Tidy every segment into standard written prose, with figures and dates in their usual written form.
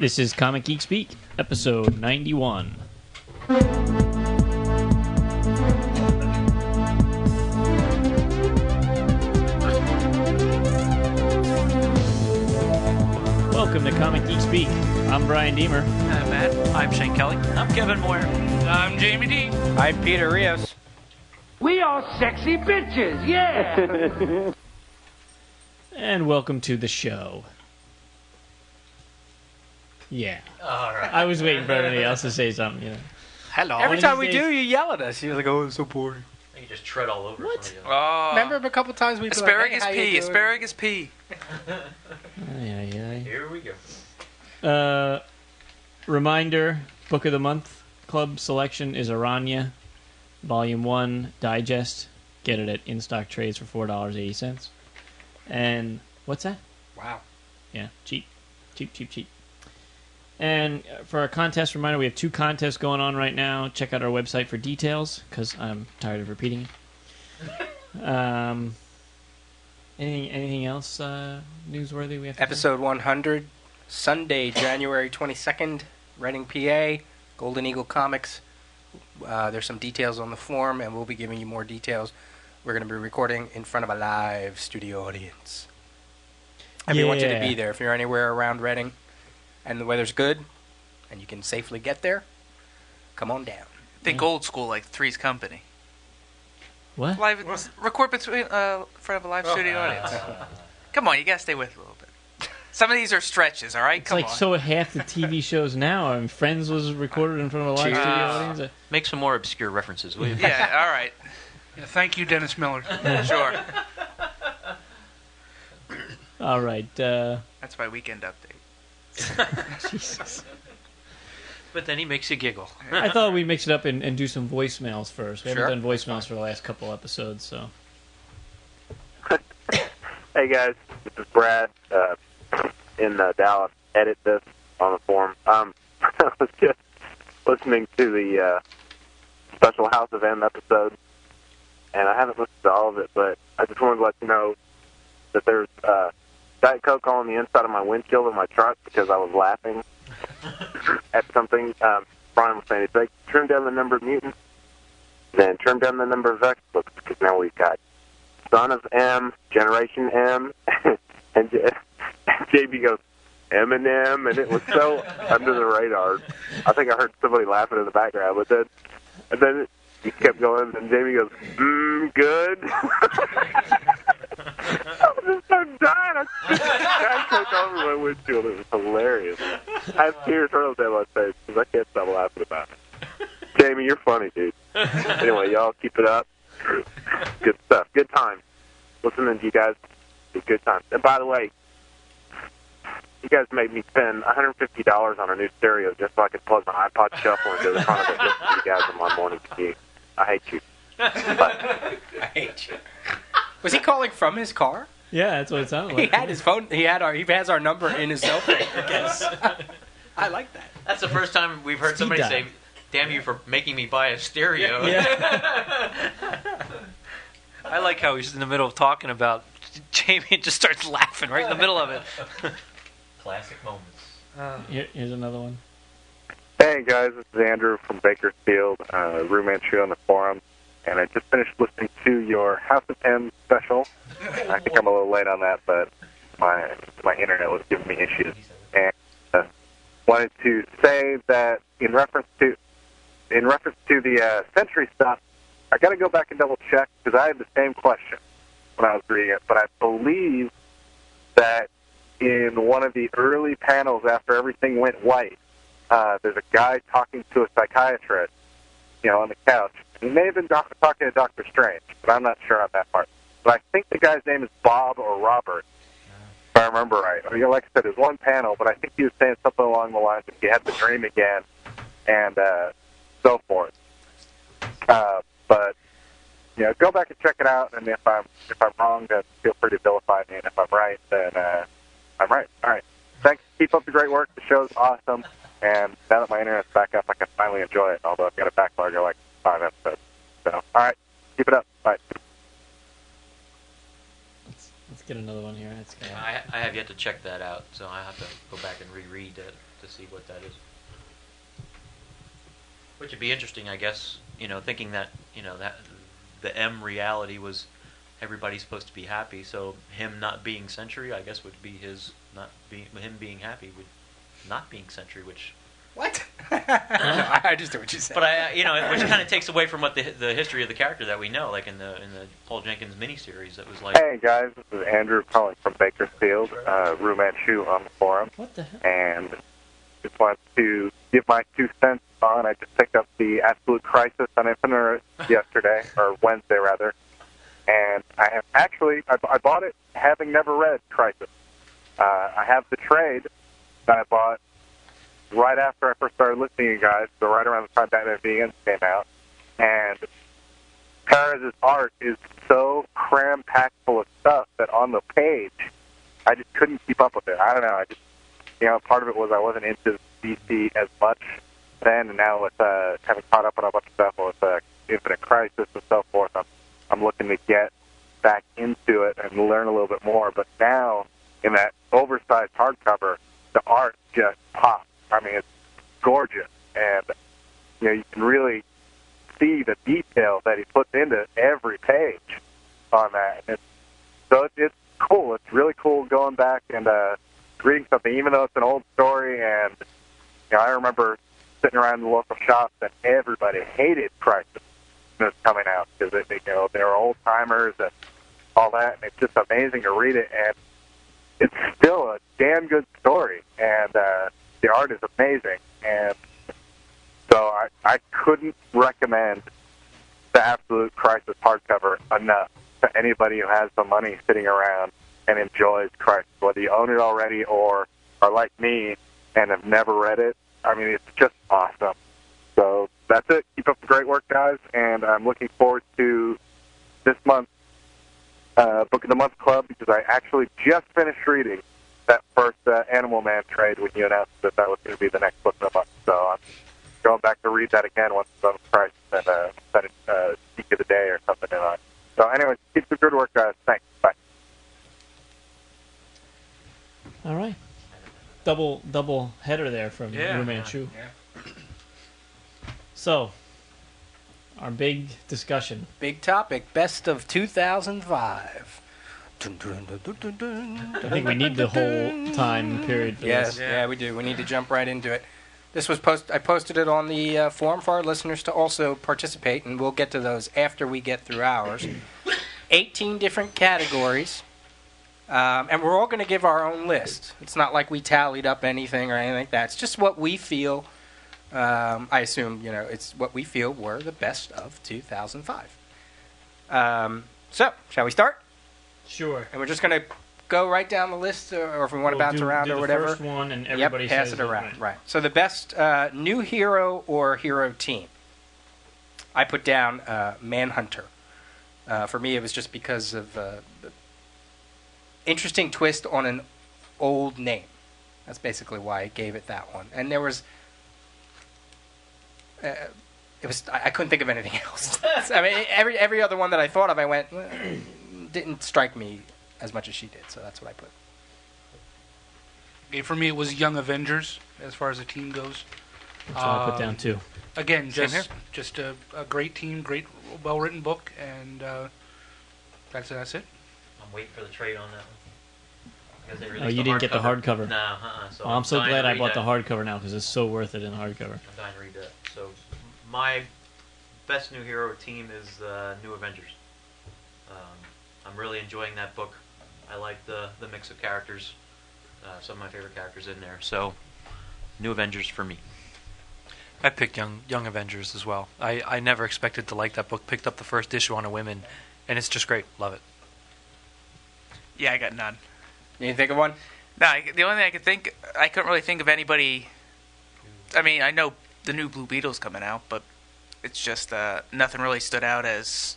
This is Comic Geek Speak, episode 91. Welcome to Comic Geek Speak. I'm Brian Deemer. I'm Matt. I'm Shane Kelly. I'm Kevin Moyer. I'm Jamie D. I'm Peter Rios. We are sexy bitches, yeah! And welcome to the show. Yeah. All right. I was waiting for everybody else to say something, you know. Hello. Every time we do, you yell at us. You're like, oh, it's so boring. You just tread all over. What? Remember a couple times we Asparagus like, hey, pea. Asparagus pea. Here we go. Reminder, Book of the Month Club selection is Aranya, Volume 1 Digest. Get it at in-stock trades for $4.80. And, what's that? Wow. Yeah, cheap. Cheap. And for our contest reminder, we have 2 contests going on right now. Check out our website for details, because I'm tired of repeating it. Anything else newsworthy we have to Episode 100, Sunday, January 22nd, Reading, PA, Golden Eagle Comics. There's some details on the form, and we'll be giving you more details. We're going to be recording in front of a live studio audience. And we want you to be there. If you're anywhere around Reading and the weather's good and you can safely get there, come on down. Think old school, like Three's Company. What? Record between in front of a live studio audience. Come on, you gotta stay with it a little bit. Some of these are stretches, all right? It's Come like on. so half the TV shows now. I mean, Friends was recorded in front of a live studio audience. Make some more obscure references, will you? Yeah, all right. Yeah, thank you, Dennis Miller. Sure. All right. That's my weekend update. Jesus. But then he makes you giggle. I thought we'd mix it up and do some voicemails first. We Sure. haven't done voicemails for the last couple episodes, so. Hey guys, this is Brad in Dallas. Edit this on the forum. I was just listening to the Special House of M episode, and I haven't listened to all of it, but I just wanted to let you know that there's Diet Coke on the inside of my windshield of my truck because I was laughing at something Brian was saying. It's like, trim down the number of mutants, then trim down the number of Vex books, because now we've got Son of M, Generation M, and JB goes, Eminem, and it was so under the radar. I think I heard somebody laughing in the background, but then he kept going, and Jamie goes, good. I was just so dying. I took over my windshield. It was hilarious. I have tears running down my face because I can't stop laughing about it. Jamie, you're funny, dude. Anyway, y'all keep it up. Good stuff. Good time. Listening to you guys. Good time. And by the way, you guys made me spend $150 on a new stereo just so I could plug my iPod shuffle and go to the front of it listen to you guys on my morning commute. I hate you. I hate you. Was he calling from his car? Yeah, that's what it sounded like. He had his phone. He has our number in his cell phone. I guess. I like that. That's the first time we've heard somebody say, damn you for making me buy a stereo. Yeah. I like how he's in the middle of talking about Jamie and just starts laughing right in the middle of it. Classic moments. Here's another one. Hey guys, this is Andrew from Bakersfield, room entry on the forum, and I just finished listening to your House of M special. I think I'm a little late on that, but my internet was giving me issues, and wanted to say that in reference to the Century stuff, I got to go back and double check because I had the same question when I was reading it, but I believe that in one of the early panels after everything went white, there's a guy talking to a psychiatrist, on the couch. He may have been talking to Dr. Strange, but I'm not sure on that part. But I think the guy's name is Bob or Robert, if I remember right. Like I said, it was one panel, but I think he was saying something along the lines of he had the dream again and so forth. But go back and check it out, and if I'm wrong, then feel free to vilify me, and if I'm right, then I'm right. All right. Thanks. Keep up the great work. The show's awesome. And now that my internet's back up, I can finally enjoy it, although I've got a backlog of like 5 episodes. So, all right. Keep it up. Bye. Let's get another one here. That's good. I have yet to check that out, so I have to go back and reread it to see what that is. Which would be interesting, I guess. Thinking that that the M reality was everybody's supposed to be happy, so him not being Century, I guess, would be him being happy with not being Century, which. What? No, I understand what you said. But which kind of takes away from what the history of the character that we know, like in the Paul Jenkins miniseries. It was like, hey guys, this is Andrew calling from Bakersfield, Rue Manchu on the forum, What the hell? and just wanted to give my 2 cents on. I just picked up the Absolute Crisis on Infinite yesterday, or Wednesday rather, and I have actually I bought it having never read Crisis. I have the trade that I bought right after I first started listening to you guys, so right around the time Batman Begins came out. And Perez's art is so cram-packed full of stuff that on the page, I just couldn't keep up with it. I don't know. Part of it was I wasn't into DC as much then, and now with having caught up on a bunch of stuff with Infinite Crisis and so forth, I'm looking to get back into it and learn a little bit more. But now, in that oversized hardcover, the art just pops. I mean, it's gorgeous, and you can really see the detail that he puts into every page on that. And it's cool. It's really cool going back and reading something, even though it's an old story. And I remember sitting around the local shops, and everybody hated Crisis when it was coming out because they were old timers and all that. And it's just amazing to read it, and it's still a damn good story. And the art is amazing, and so I couldn't recommend the Absolute Crisis hardcover enough to anybody who has the money sitting around and enjoys Crisis, whether you own it already or are like me and have never read it. I mean, it's just awesome. So that's it. Keep up the great work, guys, and I'm looking forward to this month's Book of the Month Club, because I actually just finished reading that first Animal Man trade when you announced that was going to be the next book of the month. So I'm going back to read that again once it's on the price and set it Geek of the Day or something. So anyway, keep the good work, guys. Thanks. Bye. All right. Double header there from Rue Manchu. Yeah. So, our big discussion. Big topic, best of 2005. I think we need the whole time period for Yes, this. yeah, we do. We need to jump right into it. This was I posted it on the forum for our listeners to also participate, and we'll get to those after we get through ours. 18 different categories, and we're all going to give our own list. It's not like we tallied up anything or anything like that. It's just what we feel. I assume, it's what we feel were the best of 2005. So, shall we start? Sure. And we're just going to go right down the list, or if we want to bounce around do or the whatever. First one, and everybody pass says it around. Right. So the best new hero or hero team. I put down Manhunter. For me, it was just because of the interesting twist on an old name. That's basically why I gave it that one. And there was. I couldn't think of anything else. I mean, every other one that I thought of, I went, didn't strike me as much as she did, so that's what I put. Okay, for me, it was Young Avengers as far as the team goes. That's what I put down too. Again, Same here. just a great team, great, well-written book, and that's it. I'm waiting for the trade on that one. Because they Oh, you didn't get the hardcover. No, so I'm so dying glad to I read bought the that. hardcover now because it's so worth it in hardcover. I'm dying to read that. So my best new hero team is New Avengers. I'm really enjoying that book. I like the mix of characters. Some of my favorite characters in there. So New Avengers for me. I picked Young Avengers as well. I never expected to like that book. Picked up the first issue on a whim, and it's just great. Love it. Yeah, I got none. You think of one? No, the only thing I couldn't really think of anybody. I mean, I know the new Blue Beetle's coming out, but it's just nothing really stood out as.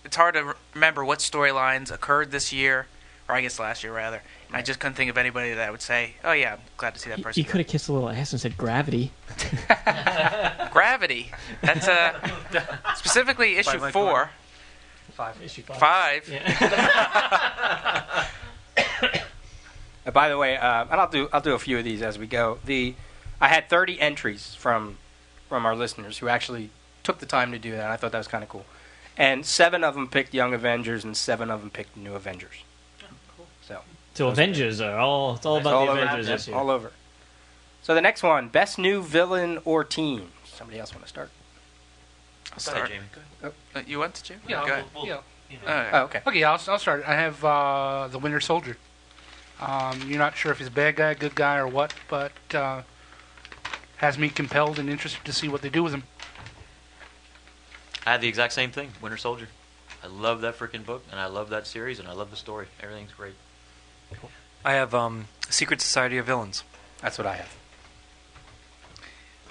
It's hard to remember what storylines occurred this year, or I guess last year rather. And I just couldn't think of anybody that I would say, "Oh yeah, I'm glad to see that person." You could have kissed a little ass and said Gravity. Gravity. That's specifically issue 4. Issue 5. 5. Yeah. By the way, and I'll do a few of these as we go. I had 30 entries from our listeners who actually took the time to do that. I thought that was kind of cool. And 7 of them picked Young Avengers, and 7 of them picked New Avengers. Oh, cool. So Avengers are all. It's all about all the over, Avengers this year. all over. So the next one, best new villain or team. Somebody else want to start? I'll Go ahead, start. Jamie. You want to, Jim? Yeah, Go ahead. yeah. Okay. Oh, okay. Okay, I'll start. I have the Winter Soldier. You're not sure if he's a bad guy, good guy, or what, but has me compelled and interested to see what they do with him. I had the exact same thing, Winter Soldier. I love that freaking book, and I love that series, and I love the story. Everything's great. I have Secret Society of Villains That's what I have.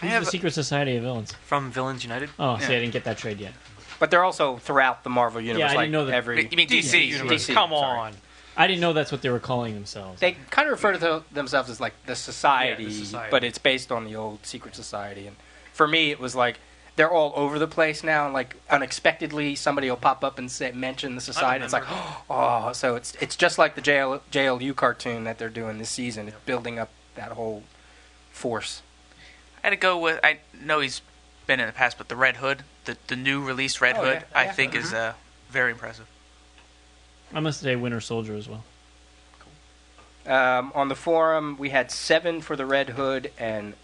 Who's the Secret Society of Villains? from Villains United. Oh, see, Yeah. I didn't get that trade yet. But they're also throughout the Marvel universe. I like didn't know that- every. You mean DC? Universe. DC, Come sorry. on. I didn't know that's what they were calling themselves. They kind of refer to themselves as like the society, Yeah, the Society. but it's based on the old Secret Society. And for me, it was like they're all over the place now. And like unexpectedly, somebody will pop up and mention the society. It's like, oh, so it's just like the JLU cartoon that they're doing this season. It's building up that whole force. I had to go with. I know he's been in the past, but the Red Hood, the new released Red Oh, Hood, yeah. I Yeah. think is very impressive. I must say Winter Soldier as well. On the forum, we had 7 for the Red Hood and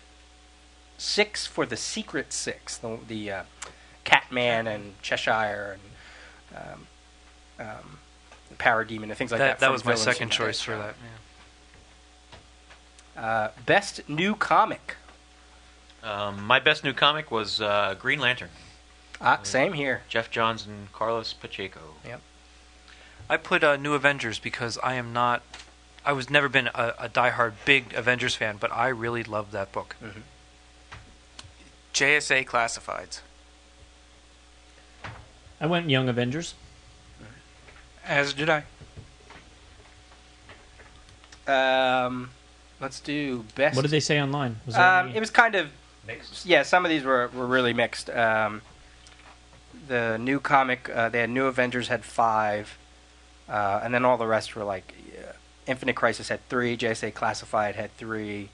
6 for the Secret Six, the Catman and Cheshire and the Parademon and things like that. That from was my Villains second United. choice for that. Yeah. Best new comic. My best new comic was Green Lantern. Same here. Jeff Johns and Carlos Pacheco. Yep. I put New Avengers because I was never been a diehard big Avengers fan, but I really loved that book. JSA Classifieds. I went Young Avengers. As did I. Let's do best. What did they say online? Was there any- It was kind of Mixed. yeah. Some of these were really mixed. The new comic, they had New Avengers had 5, and then all the rest were like Infinite Crisis had 3, JSA Classified had 3,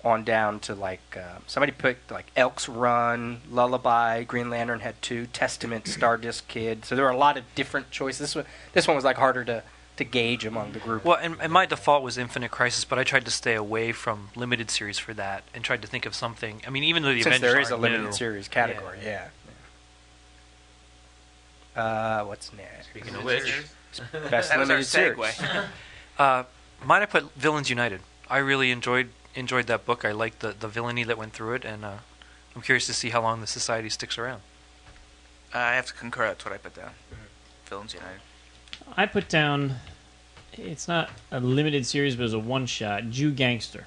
on down to like somebody picked like Elk's Run, Lullaby, Green Lantern had 2, Testament, Stardust Kid. So there were a lot of different choices. This one was like harder to gauge among the group. Well, and my default was Infinite Crisis, but I tried to stay away from limited series for that and tried to think of something. I mean, even though the Since Avengers there is a aren't limited new, series category, yeah. What's next? Speaking of which, Best That was our limited series. segue. Mine I put Villains United. I really enjoyed that book. I liked the villainy that went through it, and I'm curious to see how long the society sticks around. I have to concur. That's what I put down. Villains United. I put down. It's not a limited series, but it was a one-shot. Jew Gangster.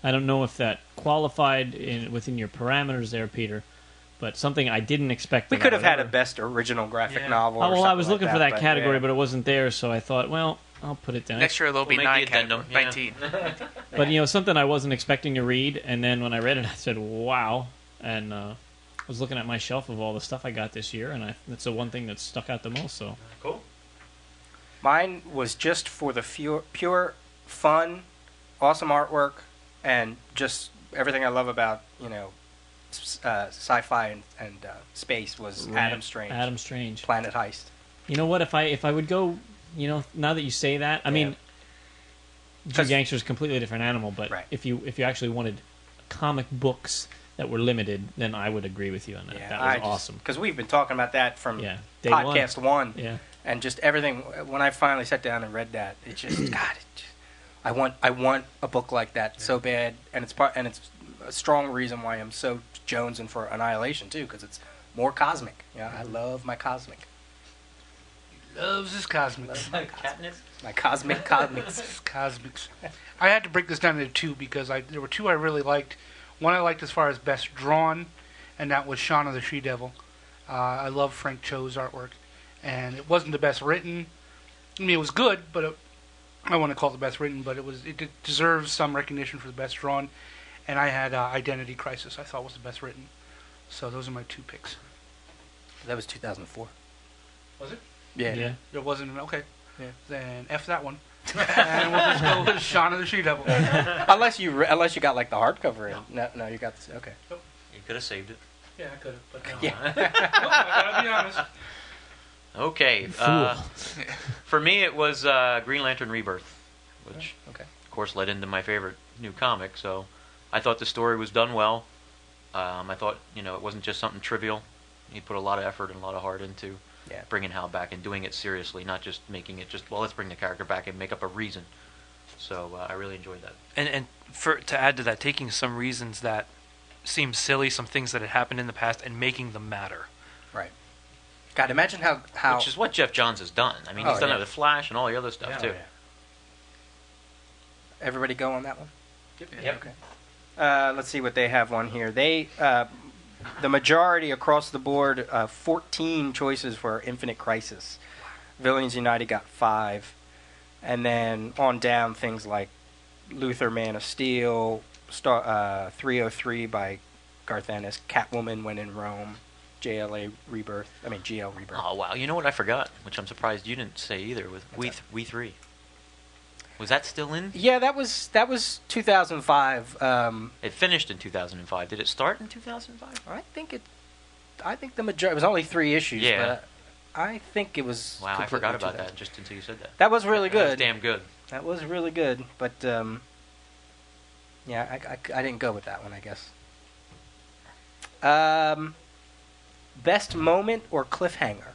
I don't know if that qualified within your parameters there, Peter, but something I didn't expect. We that could I have would had a ever- best original graphic Yeah. novel. Oh, or well, I something was like looking for that category, yeah. but it wasn't there, so I thought, well, I'll put it down. Next year there'll be We'll 9 make the addendum, categories. yeah. 19. But something I wasn't expecting to read, and then when I read it, I said, "Wow!" And I was looking at my shelf of all the stuff I got this year, and that's the one thing that stuck out the most. So cool. Mine was just for the pure fun, awesome artwork, and just everything I love about sci-fi and space was Adam Strange. Adam Strange. Planet Heist. You know what? If I would go, now that you say that, I mean, Jew 'Cause- Gangster is a completely different animal. But Right. if you actually wanted comic books that were limited, then I would agree with you on that. That was awesome. Because we've been talking about that from Yeah, day one. podcast one. Yeah. And just everything. When I finally sat down and read that, it just I want a book like that so bad, and it's a strong reason why I'm so jonesing for Annihilation too, because it's more cosmic. I love my cosmic. Loves his cosmics. My cosmic comics. Cosmics. I had to break this down into 2 because there were 2 I really liked. One I liked as far as best drawn, and that was Shaun of the She-Devil. I love Frank Cho's artwork, and it wasn't the best written. I mean, it was good, but I want to call it the best written, but it deserves some recognition for the best drawn. And I had Identity Crisis. I thought was the best written. So those are my 2 picks. That was 2004. Was it? Yeah. There wasn't. Okay. Yeah. Then F that one. And we'll just go with Shauna the She-Devil. unless you got like the hardcover. No, you got this. Okay. You could have saved it. Yeah, I could have, but no. Yeah. I gotta be honest. Okay. Fool. For me, it was Green Lantern Rebirth, which, Okay. of course, led into my favorite new comic. So I thought the story was done well. I thought, it wasn't just something trivial. He put a lot of effort and a lot of heart into bringing Hal back and doing it seriously, not just making it just, well, let's bring the character back and make up a reason. So I really enjoyed that. And to add to that, taking some reasons that seem silly, some things that had happened in the past, and making them matter. Right. God, imagine how Which is what Jeff Johns has done. I mean, he's done it with Flash and all the other stuff, too. Yeah. Everybody go on that one? Yep. Okay. Let's see what they have on here. They, the majority across the board, 14 choices for Infinite Crisis. Villains United got 5. And then on down, things like Luther, Man of Steel, 303 by Garth Ennis, Catwoman, When in Rome, GL Rebirth. Oh, wow. You know what I forgot, which I'm surprised you didn't say either, with We 3. Was that still in? Yeah, that was 2005. It finished in 2005. Did it start in 2005? I think the majority. It was only 3 issues. Yeah. But I think it was. Wow, I forgot about 2000. that just until you said that. That was really That was good. damn good. That was really good, but yeah, I didn't go with that one, I guess. Best moment or cliffhanger?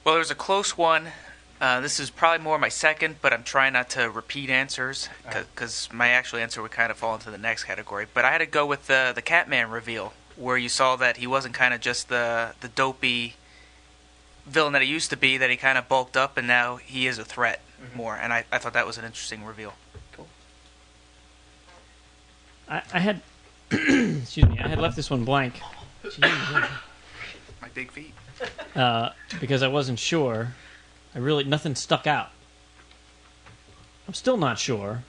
Well, there's a close one. This is probably more my second, but I'm trying not to repeat answers because my actual answer would kind of fall into the next category. But I had to go with the Catman reveal, where you saw that he wasn't kind of just the dopey villain that he used to be, that he kind of bulked up, and now he is a threat more. And I thought that was an interesting reveal. Cool. I had, excuse me, I had left this one blank. My big feet. Because I wasn't sure. Nothing stuck out. I'm still not sure.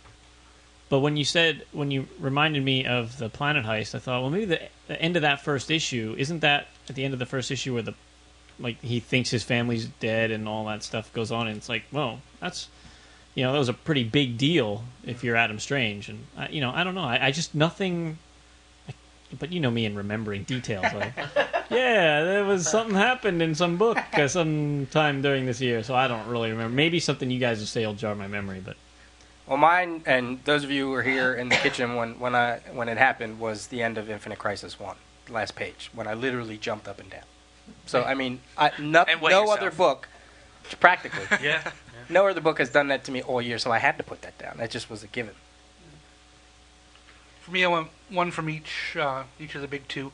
But when you reminded me of the Planet Heist, I thought, well, maybe the end of that first issue, isn't that at the end of the first issue where he thinks his family's dead and all that stuff goes on, and it's like, well, that's, that was a pretty big deal if you're Adam Strange, and I don't know, I just nothing. But you know me in remembering details. Like, yeah, there was something happened in some book sometime during this year, so I don't really remember. Maybe something you guys will say will jar my memory, but. Well, mine, and those of you who were here in the kitchen when it happened, was the end of Infinite Crisis 1, the last page, when I literally jumped up and down. So, I mean, no other book, practically, no other book has done that to me all year, so I had to put that down. That just was a given. For me, I went one from each of the big two.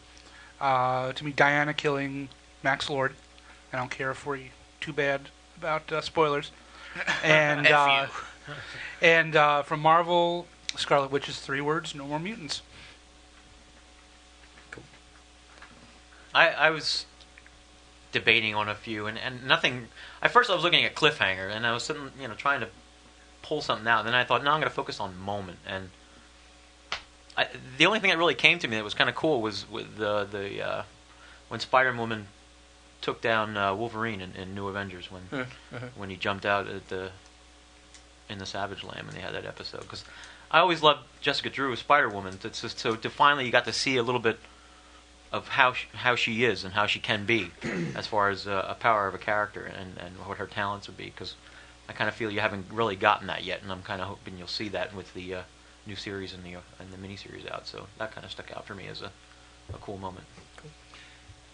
To me, Diana killing Max Lord. I don't care if we're too bad about spoilers. And from Marvel, Scarlet Witch's 3 words: no more mutants. Cool. I was debating on a few, and nothing. At first, I was looking at cliffhanger, and I was sitting, trying to pull something out. And then I thought, no, I'm going to focus on moment. And the only thing that really came to me that was kind of cool was with the when Spider-Woman took down Wolverine in New Avengers when he jumped out in the Savage Land when they had that episode. Because I always loved Jessica Drew as Spider-Woman. So to finally you got to see a little bit of how she is and how she can be as far as a power of a character and what her talents would be. Because I kind of feel you haven't really gotten that yet, and I'm kind of hoping you'll see that with the new series and the miniseries out. So that kind of stuck out for me as a cool moment.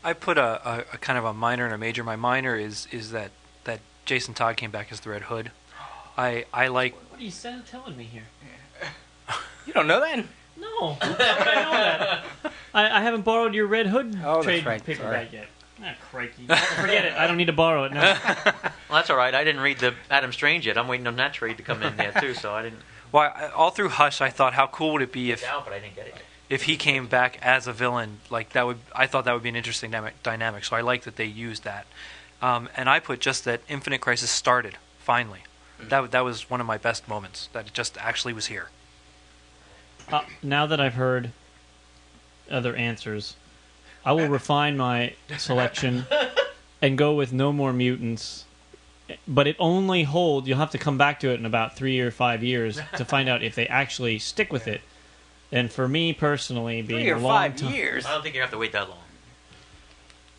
I put a kind of a minor and a major. My minor is that Jason Todd came back as the Red Hood. I like. What are you telling me here? You don't know that? No, I know that. I haven't borrowed your Red Hood trade paperback yet. Crikey. Forget it. I don't need to borrow it now. Well, that's all right. I didn't read the Adam Strange yet. I'm waiting on that trade to come in yet too, so I didn't. Well, all through Hush, I thought, how cool would it be if but I didn't get it. If he came back as a villain, like that would. I thought that would be an interesting dynamic. So I like that they used that. And I put just that Infinite Crisis started finally. That was one of my best moments. That it just actually was here. Now that I've heard other answers, I will refine my selection and go with no more mutants, but it only holds. You'll have to come back to it in about 3 or 5 years to find out if they actually stick with it. And for me personally, being 3 or a long 5 time, years. I don't think you have to wait that long.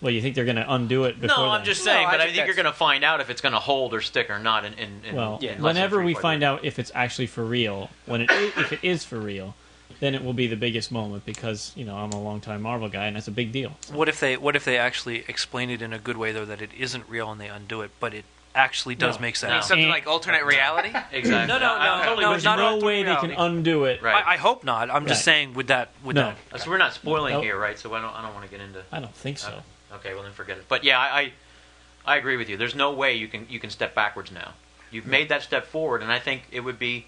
well, you think they're going to undo it before? No, I'm then? just saying, No, I but I think think you're going to find out if it's going to hold or stick or not. Well, in less than whenever 3 we 4 find years. out if it's actually for real, if it is for real, then it will be the biggest moment because I'm a longtime Marvel guy and that's a big deal. What if they actually explain it in a good way though, that it isn't real and they undo it, but it actually does No. make No. sense? Something like alternate reality? Exactly. No, I'm totally no, with There's you. not no way they reality. can undo it. Right. I hope not. I'm just Right. saying with that. No. So we're not spoiling Nope. here, right? So I don't want to get into. I don't think so. Okay, well then forget it. But yeah, I agree with you. There's no way you can step backwards now. You've made that step forward, and I think it would be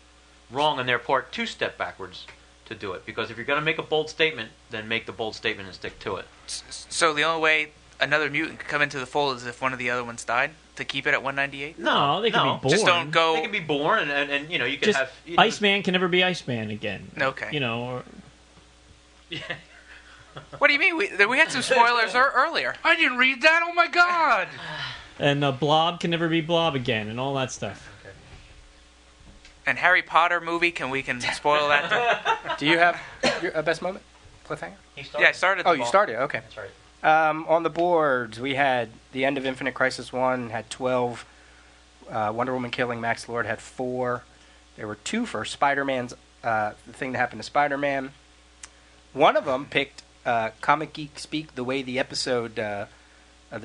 wrong on their part to step backwards to do it. Because if you're going to make a bold statement, then make the bold statement and stick to it. So the only way another mutant could come into the fold is if one of the other ones died to keep it at 198? No, they can be born. Just don't go. They can be born, and you can Just have Iceman can never be Iceman again. Okay. Or, What do you mean? We had some spoilers earlier. I didn't read that. Oh my God! and Blob can never be Blob again, and all that stuff. And Harry Potter movie, we can spoil that? Do you have your best moment? Cliffhanger? Yeah, I started. Oh, you started. Okay. That's right. On the boards, we had the end of Infinite Crisis 1 had 12. Wonder Woman killing Max Lord had 4. There were 2 for Spider-Man's, the thing that happened to Spider-Man. One of them picked Comic Geek Speak, the way the episode, the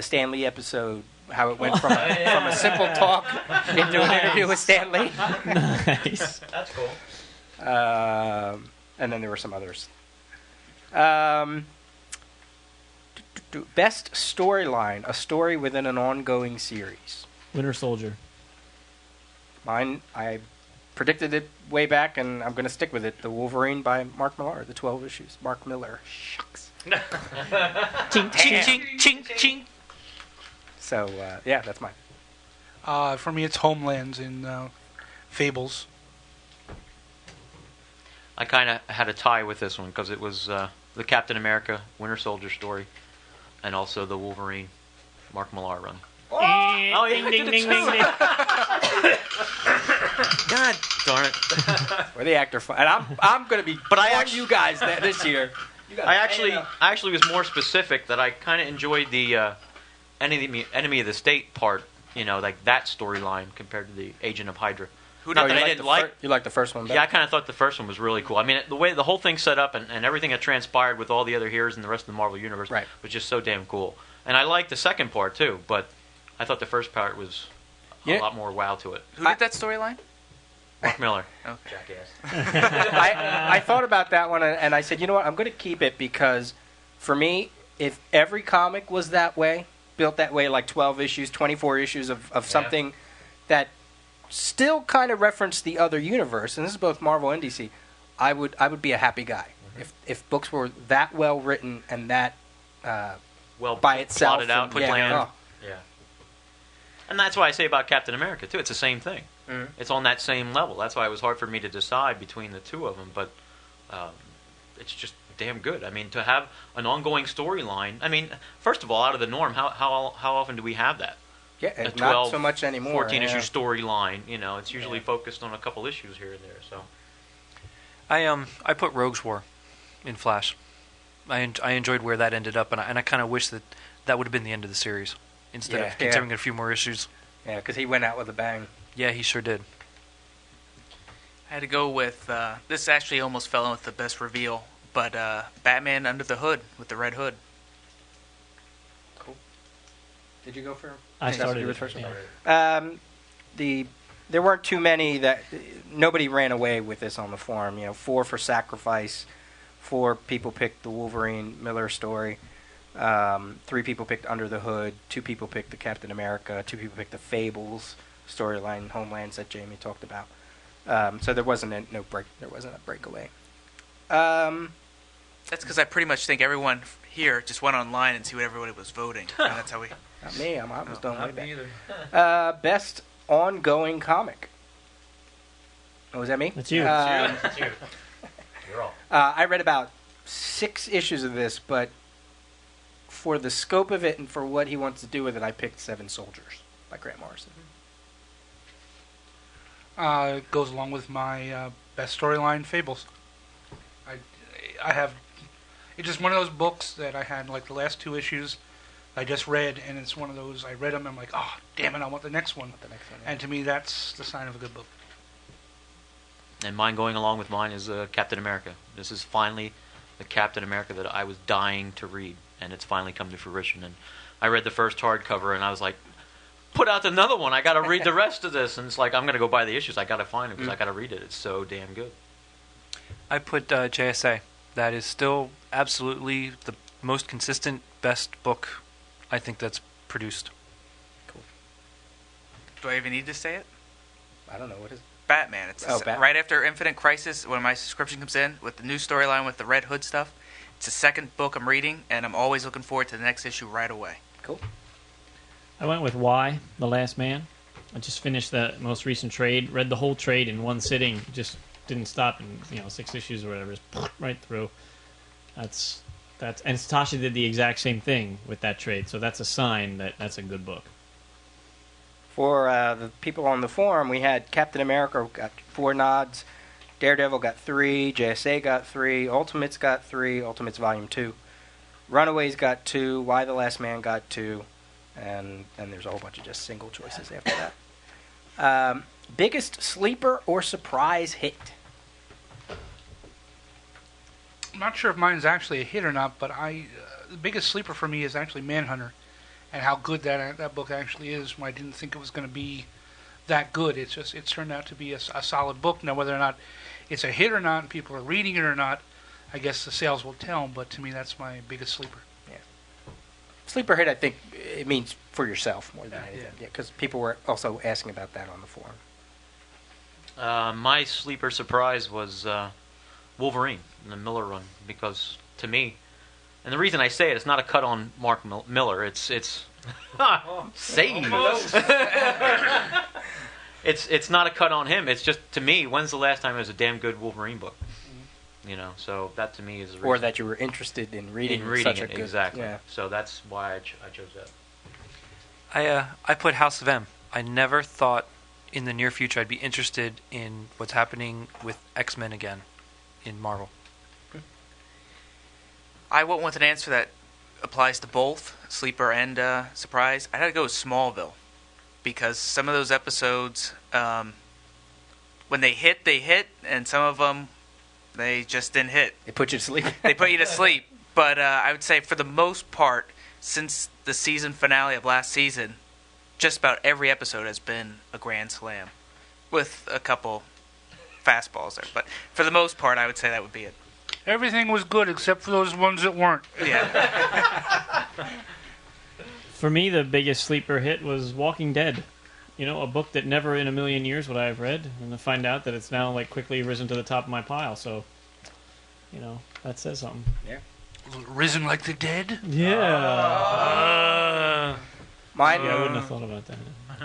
Stan Lee episode, how it went from a simple talk into an interview with Stan Lee. Nice. That's cool. And then there were some others. Best storyline, a story within an ongoing series. Winter Soldier. Mine, I predicted it way back, and I'm going to stick with it. The Wolverine by Mark Millar, the 12 issues. Mark Miller. Shucks. Ching, Ching, ching, ching, ching. So, yeah, that's mine. For me, it's Homelands in Fables. I kind of had a tie with this one because it was the Captain America Winter Soldier story, and also the Wolverine Mark Millar run. Oh, ding, ding, ding, ding, ding. God darn it! We're the actor fun. And I'm going to be But I on actually- you guys this year. You guys I pay enough. actually was more specific that I kind of enjoyed the enemy of the state part. Like that storyline compared to the Agent of Hydra. Not that I didn't like. You like the first one better? Yeah, I kind of thought the first one was really cool. I mean, the way the whole thing set up and everything that transpired with all the other heroes and the rest of the Marvel Universe Right. was just so damn cool. And I liked the second part too, but I thought the first part was a lot more wow to it. Who did that storyline? Mark Miller. Okay. Jackass. I thought about that one, and I said, you know what, I'm going to keep it because, for me, if every comic was that way, built that way, like 12 issues, 24 issues of something that still kind of referenced the other universe, and this is both Marvel and DC, I would be a happy guy. If books were that well written and that Well, by itself, plotted out, and- put yeah, planned. oh. Yeah. And that's why I say about Captain America too. It's the same thing. Mhm. It's on that same level. That's why it was hard for me to decide between the two of them. But it's just damn good. I mean, to have an ongoing storyline. I mean, first of all, out of the norm. How often do we have that? Yeah, A not 12, so much anymore. 14 yeah. issue storyline. It's usually focused on a couple issues here and there. So I put Rogue's War in Flash. I enjoyed where that ended up, and I kind of wish that would have been the end of the series instead Yeah, of continuing a few more issues. Yeah, because he went out with a bang. Yeah, he sure did. I had to go with this. Actually, almost fell in with the best reveal, but Batman Under the Hood with the red hood. Cool. Did you go for? I That's started what you it, were first. yeah. There weren't too many that nobody ran away with this on the forum. 4 for Sacrifice, 4 people picked the Wolverine Miller story, 3 people picked Under the Hood, 2 people picked the Captain America, 2 people picked the Fables storyline, Homelands that Jamie talked about. So there wasn't a breakaway. That's because I pretty much think everyone here just went online and see what everybody was voting, and that's how we. Not me. I was done way back. Best ongoing comic. Oh, was that me? That's you. It's you. You're all. I read about 6 issues of this, but for the scope of it and for what he wants to do with it, I picked Seven Soldiers by Grant Morrison. It goes along with my best storyline, Fables. I have. It's just one of those books that I had like the last 2 issues I just read, and it's one of those I read them and I'm like, oh damn it, I want the next one. And to me, that's the sign of a good book. And mine going along with mine is Captain America. This is finally the Captain America that I was dying to read, and it's finally come to fruition. And I read the first hardcover, and I was like, put out another one. I got to read the rest of this. And it's like, I'm going to go buy the issues. I got to find it because I got to read it. It's so damn good. I put JSA. That is still absolutely the most consistent, best book I think that's produced. Cool. Do I even need to say it? I don't know, what is it? Batman. It's Batman. right after Infinite Crisis, when my subscription comes in with the new storyline with the Red Hood stuff. It's the second book I'm reading, and I'm always looking forward to the next issue right away. Cool. I went with Y, The Last Man. I just finished the most recent trade, read the whole trade in one sitting, just didn't stop in 6 issues or whatever, just right through. And Tasha did the exact same thing with that trade, so that's a sign that that's a good book. For the people on the forum, we had Captain America got 4 nods, Daredevil got 3, JSA got 3, Ultimates got 3, Ultimates Volume 2, Runaways got 2, Y the Last Man got 2, and then there's a whole bunch of just single choices after that. Biggest sleeper or surprise hit? I'm not sure if mine's actually a hit or not, but the biggest sleeper for me is actually Manhunter, and how good that book actually is. When I didn't think it was going to be that good, it's turned out to be a solid book. Now, whether or not it's a hit or not, and people are reading it or not, I guess the sales will tell. But to me, that's my biggest sleeper. Yeah, sleeper hit. I think it means for yourself more than anything. Yeah, because people were also asking about that on the forum. My sleeper surprise was Wolverine in the Miller run, because to me, and the reason I say it, it's not a cut on Mark Miller. It's save. It's not a cut on him. It's just, to me, when's the last time there was a damn good Wolverine book? So that to me is the reason. Or that you were interested in reading. Such a good, exactly. Yeah. So that's why I chose that. I put House of M. I never thought in the near future I'd be interested in what's happening with X-Men again in Marvel. I went with an answer that applies to both sleeper and surprise. I had to go with Smallville, because some of those episodes, when they hit, and some of them they just didn't hit. They put you to sleep. They put you to sleep. But I would say for the most part, since the season finale of last season, just about every episode has been a grand slam, with a couple fastballs there. But for the most part, I would say that would be it. Everything was good except for those ones that weren't. Yeah. For me, the biggest sleeper hit was Walking Dead. A book that never in a million years would I have read, and to find out that it's now quickly risen to the top of my pile. So, that says something. Yeah. Risen like the dead? Yeah. Mine. I wouldn't have thought about that.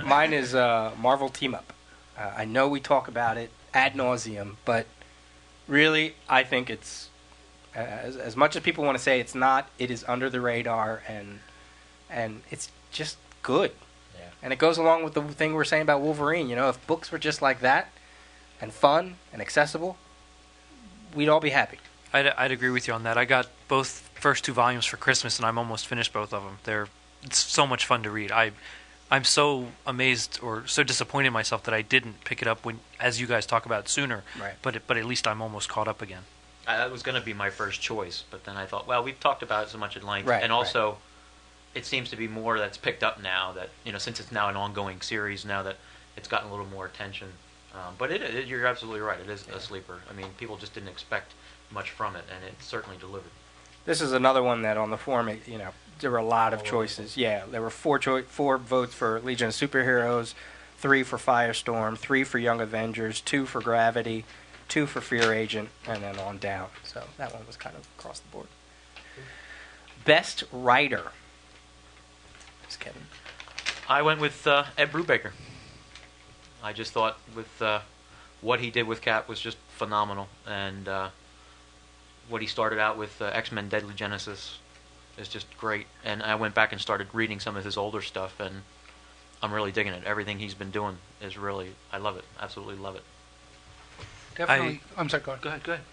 Mine is Marvel Team Up. I know we talk about it ad nauseum, but really, I think it's as much as people want to say it's not. It is under the radar, and it's just good. Yeah. And it goes along with the thing we're saying about Wolverine. If books were just like that, and fun and accessible, we'd all be happy. I'd agree with you on that. I got both first 2 volumes for Christmas, and I'm almost finished both of them. It's so much fun to read. I'm so amazed or so disappointed in myself that I didn't pick it up as you guys talk about it sooner. Right. But at least I'm almost caught up again. That was going to be my first choice, but then I thought, well, we've talked about it so much at length, Right, and also it seems to be more that's picked up now that since it's now an ongoing series, now that it's gotten a little more attention. But you're absolutely right. It is a sleeper. I mean, people just didn't expect much from it, and it certainly delivered. This is another one that on the forum, there were a lot of choices. Yeah, there were 4 votes for Legion of Superheroes, 3 for Firestorm, 3 for Young Avengers, 2 for Gravity, 2 for Fear Agent, and then on down. So that one was kind of across the board. Best Writer. It's Kevin. I went with Ed Brubaker. I just thought with what he did with Cap was just phenomenal, and what he started out with X-Men Deadly Genesis is just great. And I went back and started reading some of his older stuff, and I'm really digging it. Everything he's been doing is really, I love it. Absolutely love it. Definitely. I'm sorry, go ahead. Go ahead, go ahead.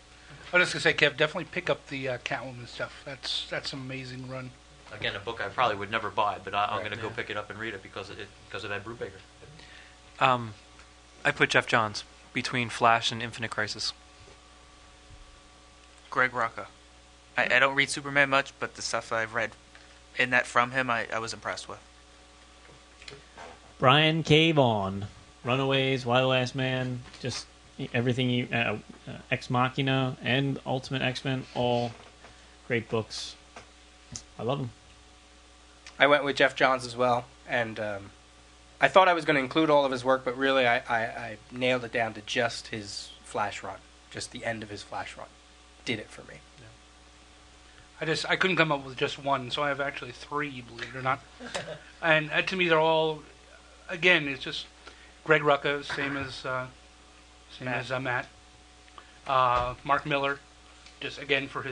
I was just going to say, Kev, definitely pick up the Catwoman stuff. That's an amazing run. Again, a book I probably would never buy, but I'm Right. going to go pick it up and read it because of Ed Brubaker. I put Jeff Johns between Flash and Infinite Crisis. Greg Rucka. I don't read Superman much, but the stuff I've read in that from him, I was impressed with. Brian K. Vaughan, Runaways, Why the Last Man, just everything you, Ex Machina and Ultimate X-Men, all great books. I love them. I went with Jeff Johns as well, and I thought I was going to include all of his work, but really I nailed it down to just his Flash run, just the end of his Flash run. Did it for me. I couldn't come up with just one, so I have actually three, believe it or not. And to me, they're all, again, it's just Greg Rucka, same as Matt. Mark Miller, just again for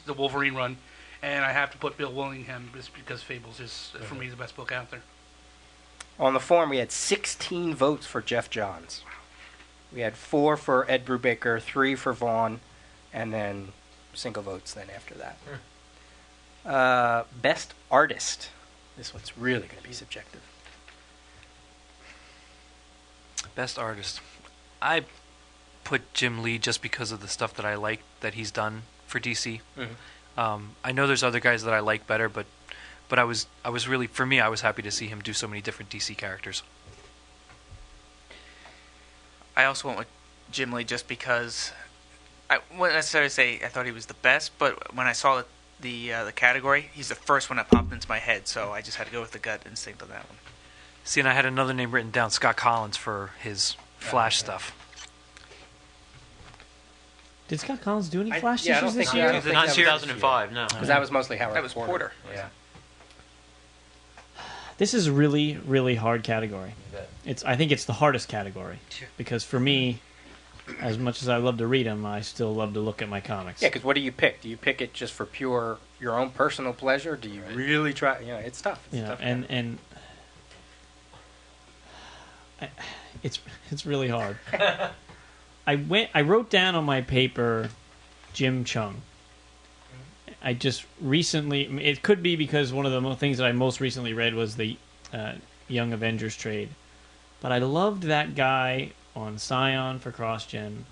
the Wolverine run, and I have to put Bill Willingham just because Fables is for me the best book out there. On the forum, we had 16 votes for Jeff Johns. We had 4 for Ed Brubaker, 3 for Vaughn, and then single votes then after that. Best artist. This one's really going to be subjective. Best artist. I put Jim Lee just because of the stuff that I like that he's done for DC. Mm-hmm. I know there's other guys that I like better, but I was really, for me, I was happy to see him do so many different DC characters. I also went with Jim Lee just because I wouldn't necessarily say I thought he was the best, but when I saw the category, he's the first one that popped into my head, so I just had to go with the gut instinct on that one. See, and I had another name written down, Scott Collins, for his Flash stuff. Did Scott Collins do any I Flash don't issues this think- year? I don't think Not that in was- 2005, no. Because that was mostly Howard That was Porter. Yeah. This is a really, really hard category. I think it's the hardest category because for me, as much as I love to read them, I still love to look at my comics. Yeah, because what do you pick? Do you pick it just for pure your own personal pleasure? Do you really try? You know, it's tough. It's You know, tough. and it's really hard. I wrote down on my paper Jim Chung. I just recently, it could be because one of the things that I most recently read was the Young Avengers trade, but I loved that guy on Scion for CrossGen,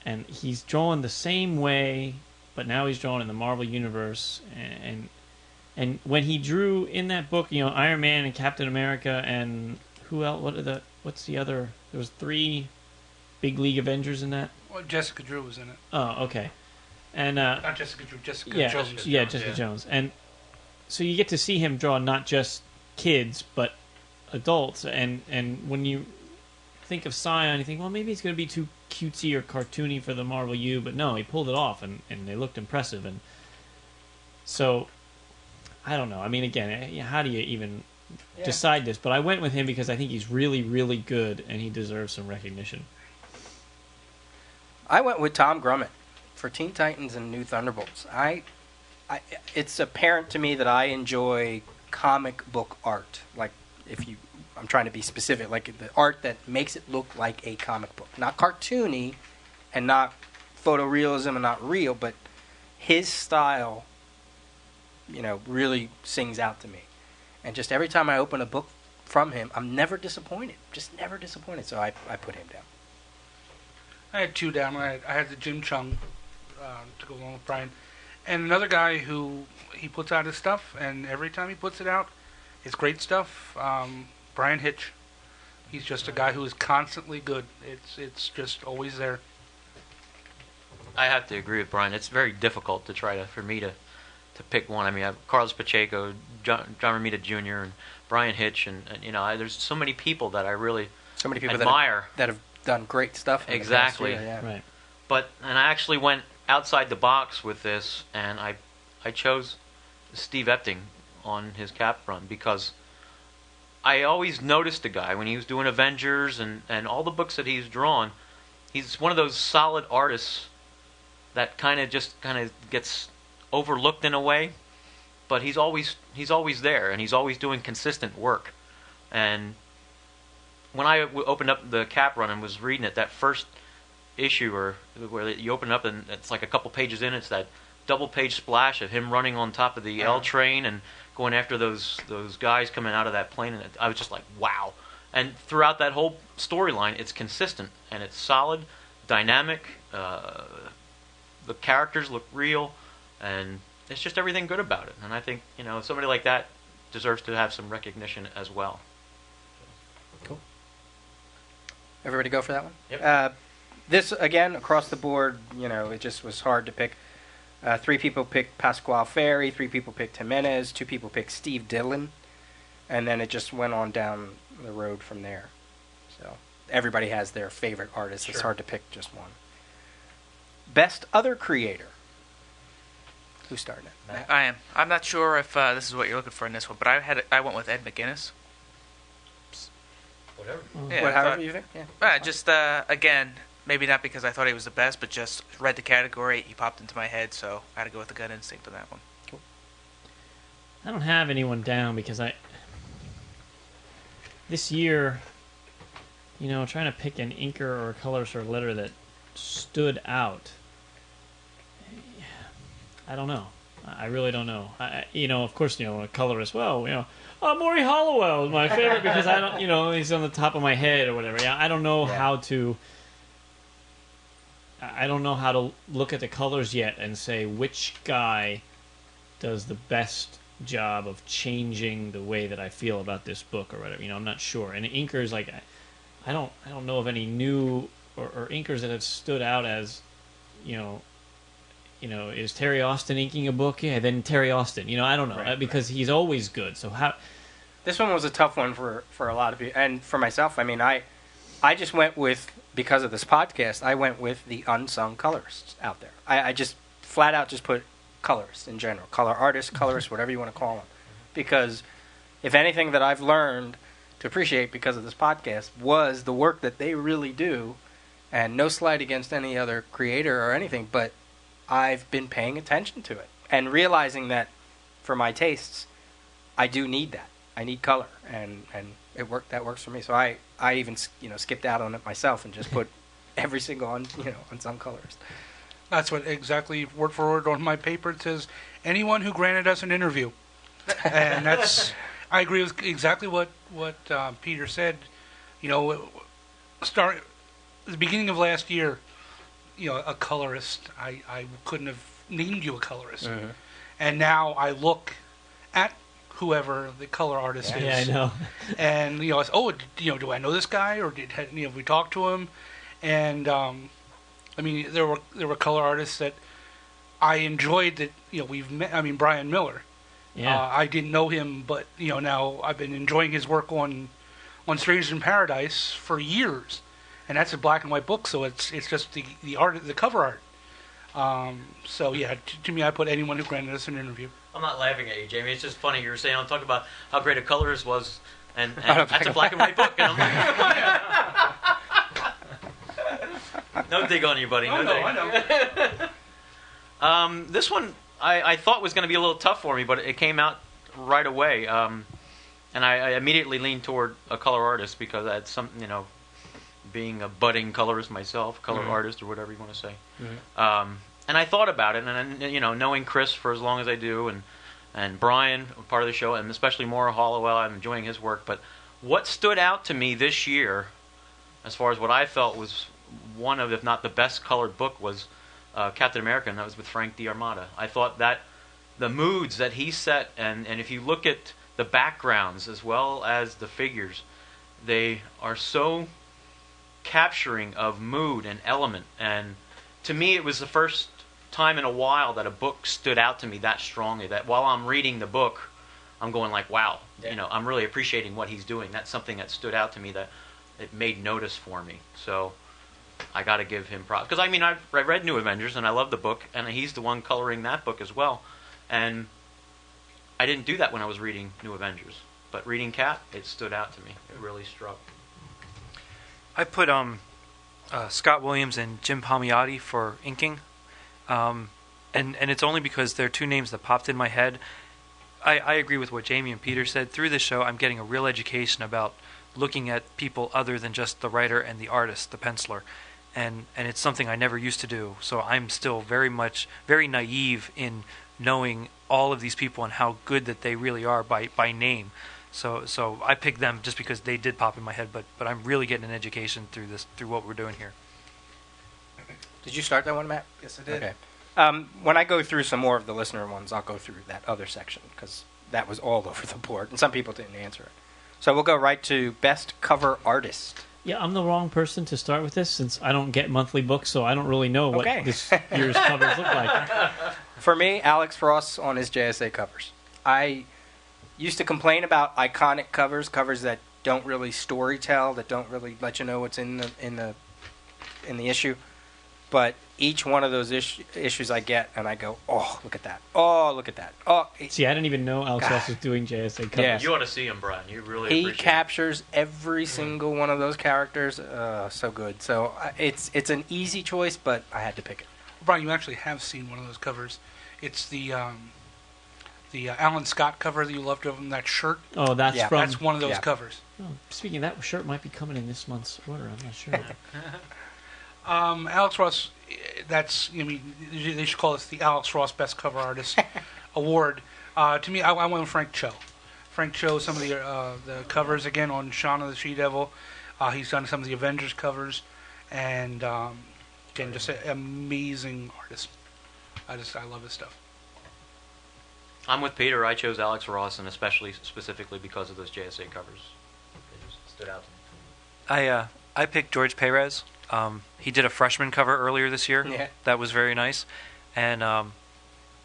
and he's drawn the same way, but now he's drawn in the Marvel Universe, and when he drew in that book, you know, Iron Man and Captain America and who else? What's the other? There was 3 big league Avengers in that. Well, Jessica Drew was in it. Oh, okay. And Not Jessica Drew, Jessica Jones. Jessica Jones. And so you get to see him draw not just kids but adults. And when you think of Scion, you think, well, maybe it's going to be too cutesy or cartoony for the Marvel U, but no, he pulled it off, and they looked impressive. And so I don't know. I mean, again, how do you even decide this? But I went with him because I think he's really, really good, and he deserves some recognition. I went with Tom Grummett for Teen Titans and New Thunderbolts. It's apparent to me that I enjoy comic book art. Like, I'm trying to be specific, like the art that makes it look like a comic book. Not cartoony and not photorealism and not real, but his style, you know, really sings out to me. And just every time I open a book from him, I'm never disappointed. Just never disappointed. So I put him down. I had 2 down. I had the Jim Chung to go along with Brian. And another guy who he puts out his stuff, and every time he puts it out, it's great stuff. Brian Hitch. He's just a guy who is constantly good. It's just always there. I have to agree with Brian. It's very difficult for me to pick one. I mean, I have Carlos Pacheco, John Romita Jr., and Brian Hitch, and you know, there's so many people that I really admire that have done great stuff. Exactly. Right. And I actually went outside the box with this, and I chose Steve Epting on his Cap run because I always noticed the guy when he was doing Avengers and all the books that he's drawn. He's one of those solid artists that kind of gets overlooked in a way. but he's always there, and he's always doing consistent work. And when I opened up the Cap run and was reading it, that first issue, or where you open it up and it's like a couple pages in, it's that double-page splash of him running on top of the L train and going after those guys coming out of that plane, and I was just like, wow. And throughout that whole storyline, it's consistent and it's solid, dynamic. The characters look real, and it's just everything good about it. And I think somebody like that deserves to have some recognition as well. Cool. Everybody go for that one? Yep. This, again, across the board, it just was hard to pick. 3 people picked Pasquale Ferry, 3 people picked Jimenez, 2 people picked Steve Dillon, and then it just went on down the road from there. So everybody has their favorite artist. Sure. It's hard to pick just one. Best other creator. Who's starting it? Matt? I am. I'm not sure if this is what you're looking for in this one, but I went with Ed McGuinness. Whatever. Yeah, however you think. Yeah. Just again, maybe not because I thought he was the best, but just read the category, he popped into my head, so I had to go with the gut instinct for that one. Cool. I don't have anyone down because this year, trying to pick an inker or a colorist or a letter that stood out. I don't know. I really don't know. Of course, a colorist. Well, Maury Hollowell is my favorite because I don't, he's on the top of my head or whatever. Yeah, I don't know how to. I don't know how to look at the colors yet and say which guy does the best job of changing the way that I feel about this book or whatever. I'm not sure. And inkers, like, I don't know of any new or inkers that have stood out as, is Terry Austin inking a book? Yeah, then Terry Austin. I don't know because he's always good. So how? This one was a tough one for a lot of people, and for myself. I mean, I just went with, because of this podcast, I went with the unsung colorists out there. I just flat out just put colorists in general, color artists, colorists, whatever you want to call them, because if anything that I've learned to appreciate because of this podcast was the work that they really do, and no slight against any other creator or anything, but I've been paying attention to it and realizing that for my tastes, I do need that. I need color, and it worked. That works for me. So I even skipped out on it myself and just put every single unsung colorist. That's what exactly word for word on my paper. It says anyone who granted us an interview, and that's I agree with exactly what Peter said. Start at the beginning of last year. A colorist. I couldn't have named you a colorist, and now I look at whoever the color artist is. Yeah, I know. And do I know this guy, or we talked to him? And there were color artists that I enjoyed that we've met. I mean, Brian Miller. Yeah. I didn't know him, but now I've been enjoying his work on Strangers in Paradise for years, and that's a black and white book, so it's just the art, the cover art. So yeah, to me, I put anyone who granted us an interview. I'm not laughing at you, Jamie. It's just funny. You were saying, I'm talking about how great a colorist was, and that's a black and white book. And I'm like, no dig on you, buddy. No dig. I know. This one I thought was going to be a little tough for me, but it came out right away. And I immediately leaned toward a color artist because I had some, being a budding colorist myself, color artist or whatever you want to say. And I thought about it, and knowing Chris for as long as I do, and Brian, part of the show, and especially Maura Hollowell, I'm enjoying his work. But what stood out to me this year, as far as what I felt was one of, if not the best colored book, was Captain America, and that was with Frank D'Armata. I thought that the moods that he set, and if you look at the backgrounds as well as the figures, they are so capturing of mood and element. And to me, it was the first time in a while that a book stood out to me that strongly, that while I'm reading the book, I'm going like, wow, I'm really appreciating what he's doing. That's something that stood out to me, that it made notice for me. So I got to give him props. Because, I read New Avengers, and I love the book, and he's the one coloring that book as well. And I didn't do that when I was reading New Avengers. But reading Cap, it stood out to me. It really struck. I put Scott Williams and Jim Palmiotti for inking. And it's only because they're two names that popped in my head. I agree with what Jamie and Peter said. Through this show, I'm getting a real education about looking at people other than just the writer and the artist, the penciler. And it's something I never used to do. So I'm still very naive in knowing all of these people and how good that they really are by name. So I picked them just because they did pop in my head, but I'm really getting an education through what we're doing here. Did you start that one, Matt? Yes, I did. Okay. When I go through some more of the listener ones, I'll go through that other section because that was all over the board, and some people didn't answer it. So we'll go right to best cover artist. Yeah, I'm the wrong person to start with this since I don't get monthly books, so I don't really know what this year's covers look like. For me, Alex Ross on his JSA covers. I used to complain about iconic covers that don't really story tell, that don't really let you know what's in the issue. But each one of those issues I get, and I go, oh, look at that. Oh, look at that. Oh, see, I didn't even know Alex Ross was doing JSA covers. Yeah. You ought to see him, Brian. You really He appreciate captures every single one of those characters. So good. So it's an easy choice, but I had to pick it. Brian, you actually have seen one of those covers. It's the Alan Scott cover that you loved of him, that shirt. Oh, that's from... That's one of those covers. Oh, speaking of that, shirt might be coming in this month's order. I'm not sure. Alex Ross, they should call this the Alex Ross Best Cover Artist Award. To me, I went with Frank Cho. Frank Cho, some of the covers, again, on Shaun of the She-Devil. He's done some of the Avengers covers. And, again, just an amazing artist. I love his stuff. I'm with Peter. I chose Alex Ross, and specifically because of those JSA covers. They just stood out to me. I picked George Perez. He did a freshman cover earlier this year. Yeah. That was very nice. And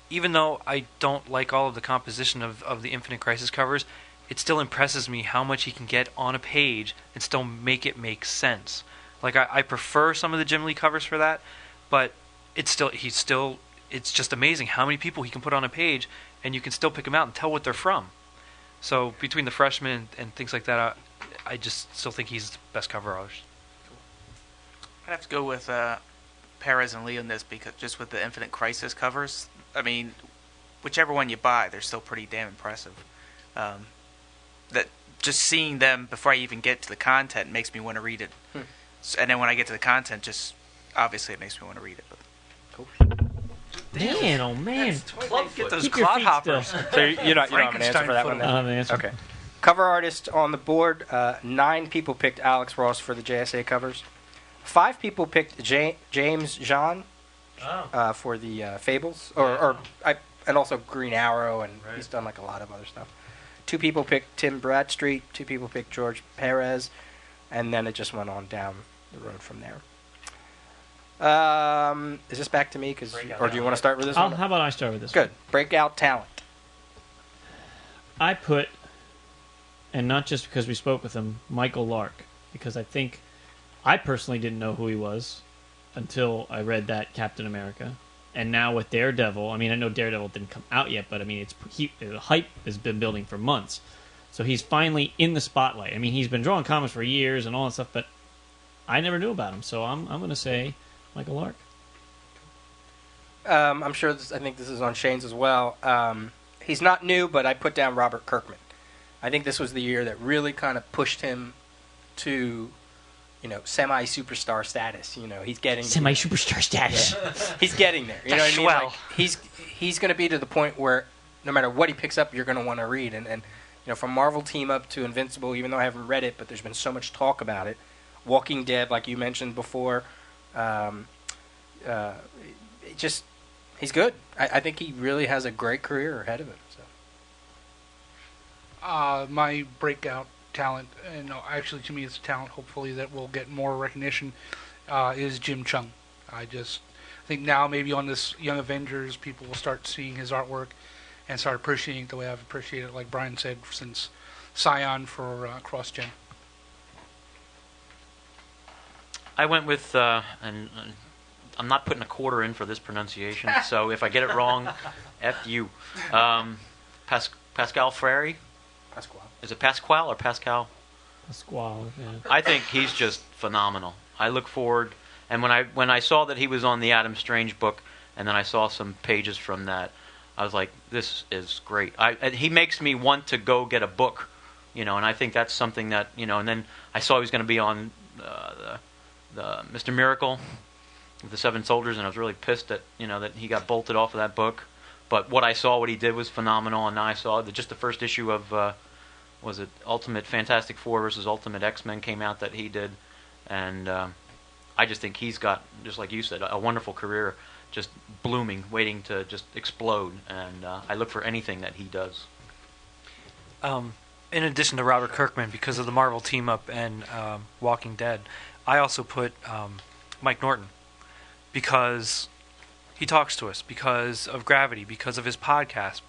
even though I don't like all of the composition of the Infinite Crisis covers, it still impresses me how much he can get on a page and still make it make sense. Like, I prefer some of the Jim Lee covers for that, but it's just amazing how many people he can put on a page, and you can still pick them out and tell what they're from. So between the freshmen and things like that, I just still think he's the best cover artist. I'd have to go with Perez and Lee on this, because just with the Infinite Crisis covers, I mean, whichever one you buy, they're still pretty damn impressive. That just seeing them before I even get to the content makes me want to read it. And then when I get to the content, just obviously it makes me want to read it. Cool. Man, oh man. Get those Keep your clod feet hoppers. still. So you don't have an answer for that one I don't then? have an answer. Okay. Cover artist on the board, 9 people picked Alex Ross for the JSA covers. 5 people picked James Jean for the Fables, and also Green Arrow, and he's done like a lot of other stuff. 2 people picked Tim Bradstreet. 2 people picked George Perez, and then it just went on down the road from there. Is this back to me? Or do you want to start with this one? How about I start with this? Good. Breakout talent. I put, and not just because we spoke with him, Michael Lark, because I personally didn't know who he was until I read that Captain America. And now with Daredevil, I mean, I know Daredevil didn't come out yet, but I mean, the hype has been building for months. So he's finally in the spotlight. I mean, he's been drawing comics for years and all that stuff, but I never knew about him. So I'm going to say Michael Lark. I'm sure I think this is on Shane's as well. He's not new, but I put down Robert Kirkman. I think this was the year that really kind of pushed him to, semi-superstar status. He's getting Semi-superstar status. Yeah. He's getting there. You know what I mean? Like, he's going to be to the point where no matter what he picks up, you're going to want to read. And from Marvel Team Up to Invincible, even though I haven't read it, but there's been so much talk about it. Walking Dead, like you mentioned before, he's good. I think he really has a great career ahead of him. So. My breakout talent, and actually to me it's talent, hopefully, that will get more recognition, is Jim Cheung. I think now maybe on this Young Avengers, people will start seeing his artwork and start appreciating it the way I've appreciated it, like Brian said, since Scion for CrossGen. I went with, and I'm not putting a quarter in for this pronunciation, so if I get it wrong, F you. Pascal Freire? Pasquale. Is it Pasquale or Pascal? Pasquale, yeah. I think he's just phenomenal. I look forward, and when I saw that he was on the Adam Strange book, and then I saw some pages from that, I was like, this is great. And he makes me want to go get a book, and I think that's something that, and then I saw he was going to be on the Mr. Miracle with the Seven Soldiers, and I was really pissed that, that he got bolted off of that book. But what he did was phenomenal, and now I saw just the first issue of, was it Ultimate Fantastic Four versus Ultimate X-Men came out that he did, and I just think he's got, just like you said, a wonderful career, just blooming, waiting to just explode, and I look for anything that he does. In addition to Robert Kirkman, because of the Marvel team-up and Walking Dead, I also put Mike Norton, because he talks to us, because of Gravity, because of his podcast.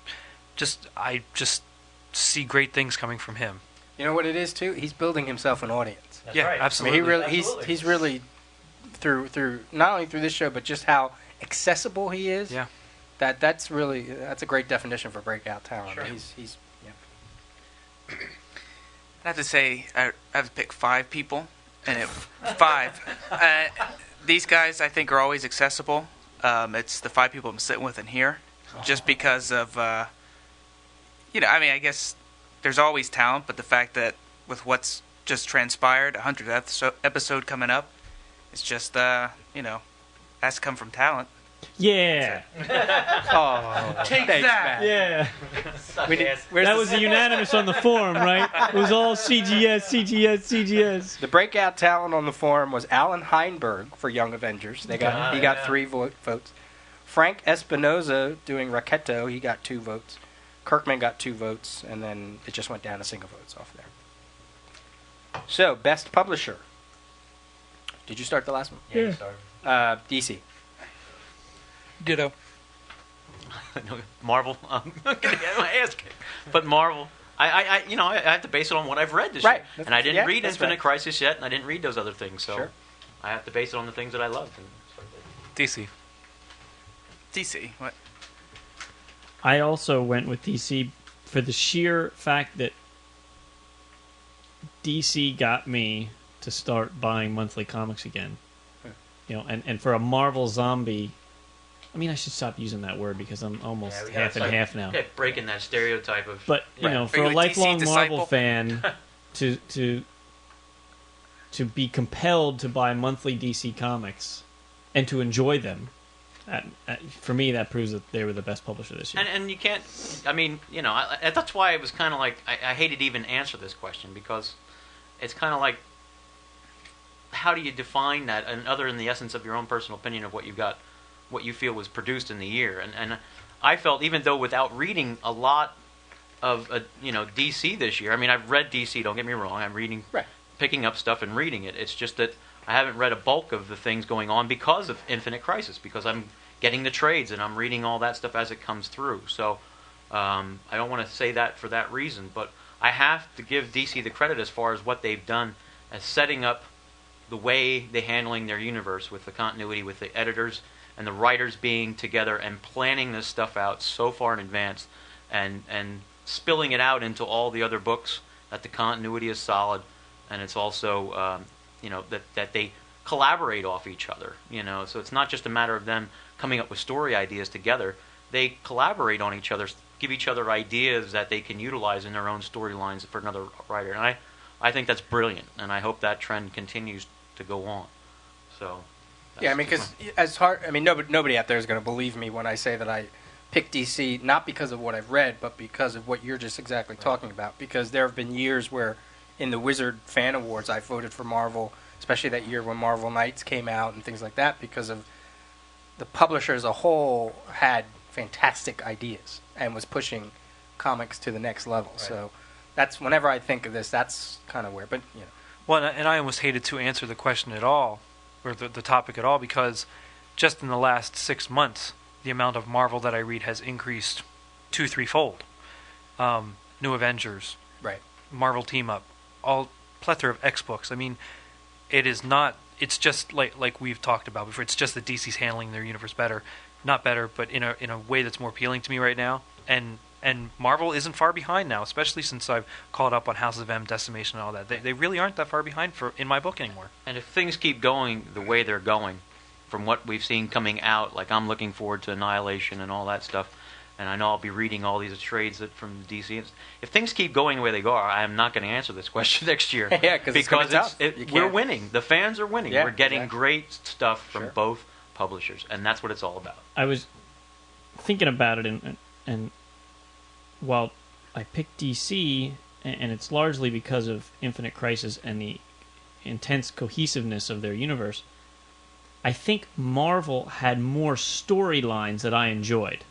I just see great things coming from him. You know what it is too? He's building himself an audience. That's right. Absolutely. I mean, he's really through not only through this show, but just how accessible he is. Yeah. That's a great definition for breakout talent. Sure. He's I have to say, I have to pick 5 people, and 5. These guys, I think, are always accessible. It's the 5 people I'm sitting with in here, just because of, I guess there's always talent, but the fact that with what's just transpired, 100th episode coming up, it's just, has to come from talent. Yeah. oh, Take thanks, that. Matt. Yeah. Where's That the- was unanimous on the forum, right? It was all CGS, CGS, CGS. The breakout talent on the forum was Alan Heinberg for Young Avengers. He got 3 votes. Frank Espinoza doing Raqueto, he got 2 votes. Kirkman got 2 votes, and then it just went down to single votes off there. So, best publisher. Did you start the last one? Yeah. DC. Ditto. Marvel. I'm gonna get my ass kicked. But Marvel. I have to base it on what I've read this Right. year, and I didn't read that's Infinite right. Crisis yet, and I didn't read those other things, so Sure. I have to base it on the things that I loved. DC. DC. What? I also went with DC for the sheer fact that DC got me to start buying monthly comics again. And for a Marvel zombie, I mean, I should stop using that word because I'm almost half and half now. Breaking that stereotype of. But for Are a you a lifelong DC Marvel disciple? fan, to be compelled to buy monthly DC comics and to enjoy them, for me, that proves that they were the best publisher this year. And you can't. I mean, that's why it was kind of like I hated to even answer this question, because it's kind of like, how do you define that, and other than the essence of your own personal opinion of what you got, what you feel was produced in the year. And I felt, even though without reading a lot of DC this year, I mean, I've read DC, don't get me wrong, I'm reading, Right. picking up stuff and reading it. It's just that I haven't read a bulk of the things going on because of Infinite Crisis, because I'm getting the trades and I'm reading all that stuff as it comes through. So I don't want to say that for that reason, but I have to give DC the credit as far as what they've done as setting up the way they're handling their universe, with the continuity, with the editors and the writers being together and planning this stuff out so far in advance, and spilling it out into all the other books, that the continuity is solid, and it's also that they collaborate off each other. So it's not just a matter of them coming up with story ideas together. They collaborate on each other, give each other ideas that they can utilize in their own storylines for another writer. And I think that's brilliant, and I hope that trend continues to go on. So. Yeah, I mean, because as hard, I mean, nobody out there is going to believe me when I say that I picked DC not because of what I've read, but because of what you're just exactly talking about. Because there have been years where, in the Wizard Fan Awards, I voted for Marvel, especially that year when Marvel Knights came out and things like that, because of the publisher as a whole had fantastic ideas and was pushing comics to the next level. Right. So that's, whenever I think of this, that's kind of where. But Well, and I almost hated to answer the question at all, or the topic at all, because just in the last 6 months, the amount of Marvel that I read has increased 2-3-fold. New Avengers, right, Marvel Team Up, all plethora of X books. I mean, it is not. It's just like we've talked about before. It's just that DC's handling their universe better, not better, but in a way that's more appealing to me right now. And Marvel isn't far behind now, especially since I've caught up on House of M, Decimation, and all that. They really aren't that far behind in my book anymore. And if things keep going the way they're going, from what we've seen coming out, like I'm looking forward to Annihilation and all that stuff, and I know I'll be reading all these trades from DC. If things keep going the way they go, I am not going to answer this question next year. Yeah, because we're winning. The fans are winning. Yeah, we're getting exactly. great stuff from Sure. both publishers, and that's what it's all about. I was thinking about it, and while I picked DC, and it's largely because of Infinite Crisis and the intense cohesiveness of their universe, I think Marvel had more storylines that I enjoyed.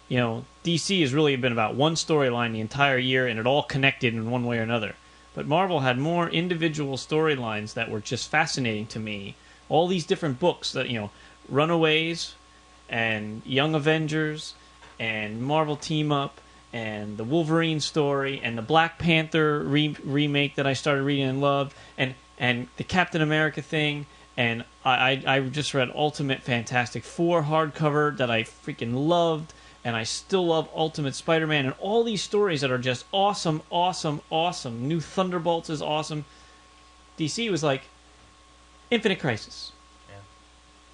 You know, DC has really been about one storyline the entire year, and it all connected in one way or another. But Marvel had more individual storylines that were just fascinating to me. All these different books that, you know, Runaways and Young Avengers and Marvel Team Up and the Wolverine story and the Black Panther remake that I started reading and loved, and the Captain America thing. And I just read Ultimate Fantastic Four hardcover that I freaking loved, and I still love Ultimate Spider-Man, and all these stories that are just awesome, awesome, awesome. New Thunderbolts is awesome. DC was like Infinite Crisis. Yeah.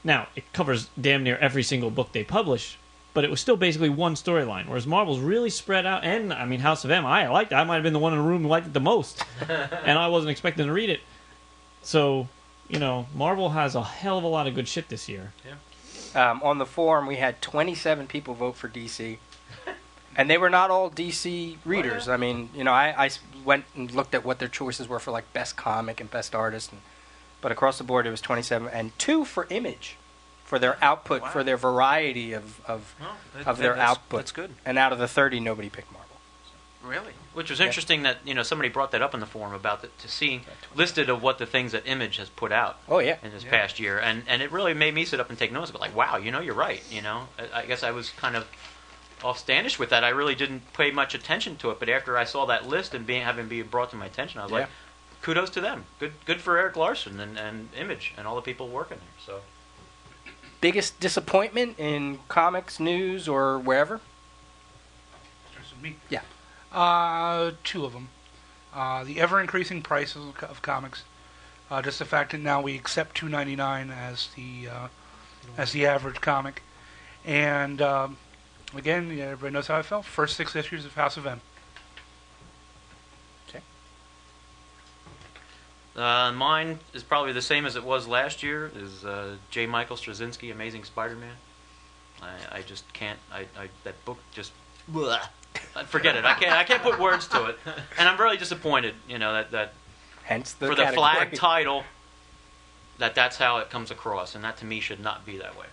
Now, it covers damn near every single book they publish, but it was still basically one storyline, whereas Marvel's really spread out. And, I mean, House of M, I liked it. I might have been the one in the room who liked it the most, and I wasn't expecting to read it. So, you know, Marvel has a hell of a lot of good shit this year. On the forum, we had 27 people vote for DC, and they were not all DC readers. I mean, you know, I went and looked at what their choices were for like best comic and best artist, but across the board it was 27, and 2 for Image, for their output, for their variety of their output. That's good. And out of the 30, nobody picked Marvel. Really? Which was interesting that, you know, somebody brought that up in the forum about to seeing listed of what the things that Image has put out Oh yeah. in this past year, and it really made me sit up and take notice. But like, wow, you know, you're right. You know, I guess I was kind of offstandish with that. I really didn't pay much attention to it, but after I saw that list and having been brought to my attention, I was like, kudos to them. Good for Eric Larson and Image and all the people working there. So, Biggest disappointment in comics, news, or wherever? Me. Yeah. 2 of them. The ever-increasing prices of comics. Just the fact that now we accept $2.99 as the average comic. And again, everybody knows how I felt. First 6 issues of House of M. Okay. mine is probably the same as it was last year. Is J. Michael Straczynski, Amazing Spider-Man. I just can't. That book just. Bleh. Forget it. I can't put words to it, and I'm really disappointed. You know that Hence the for the category. flag title, that's how it comes across, and that to me should not be that way.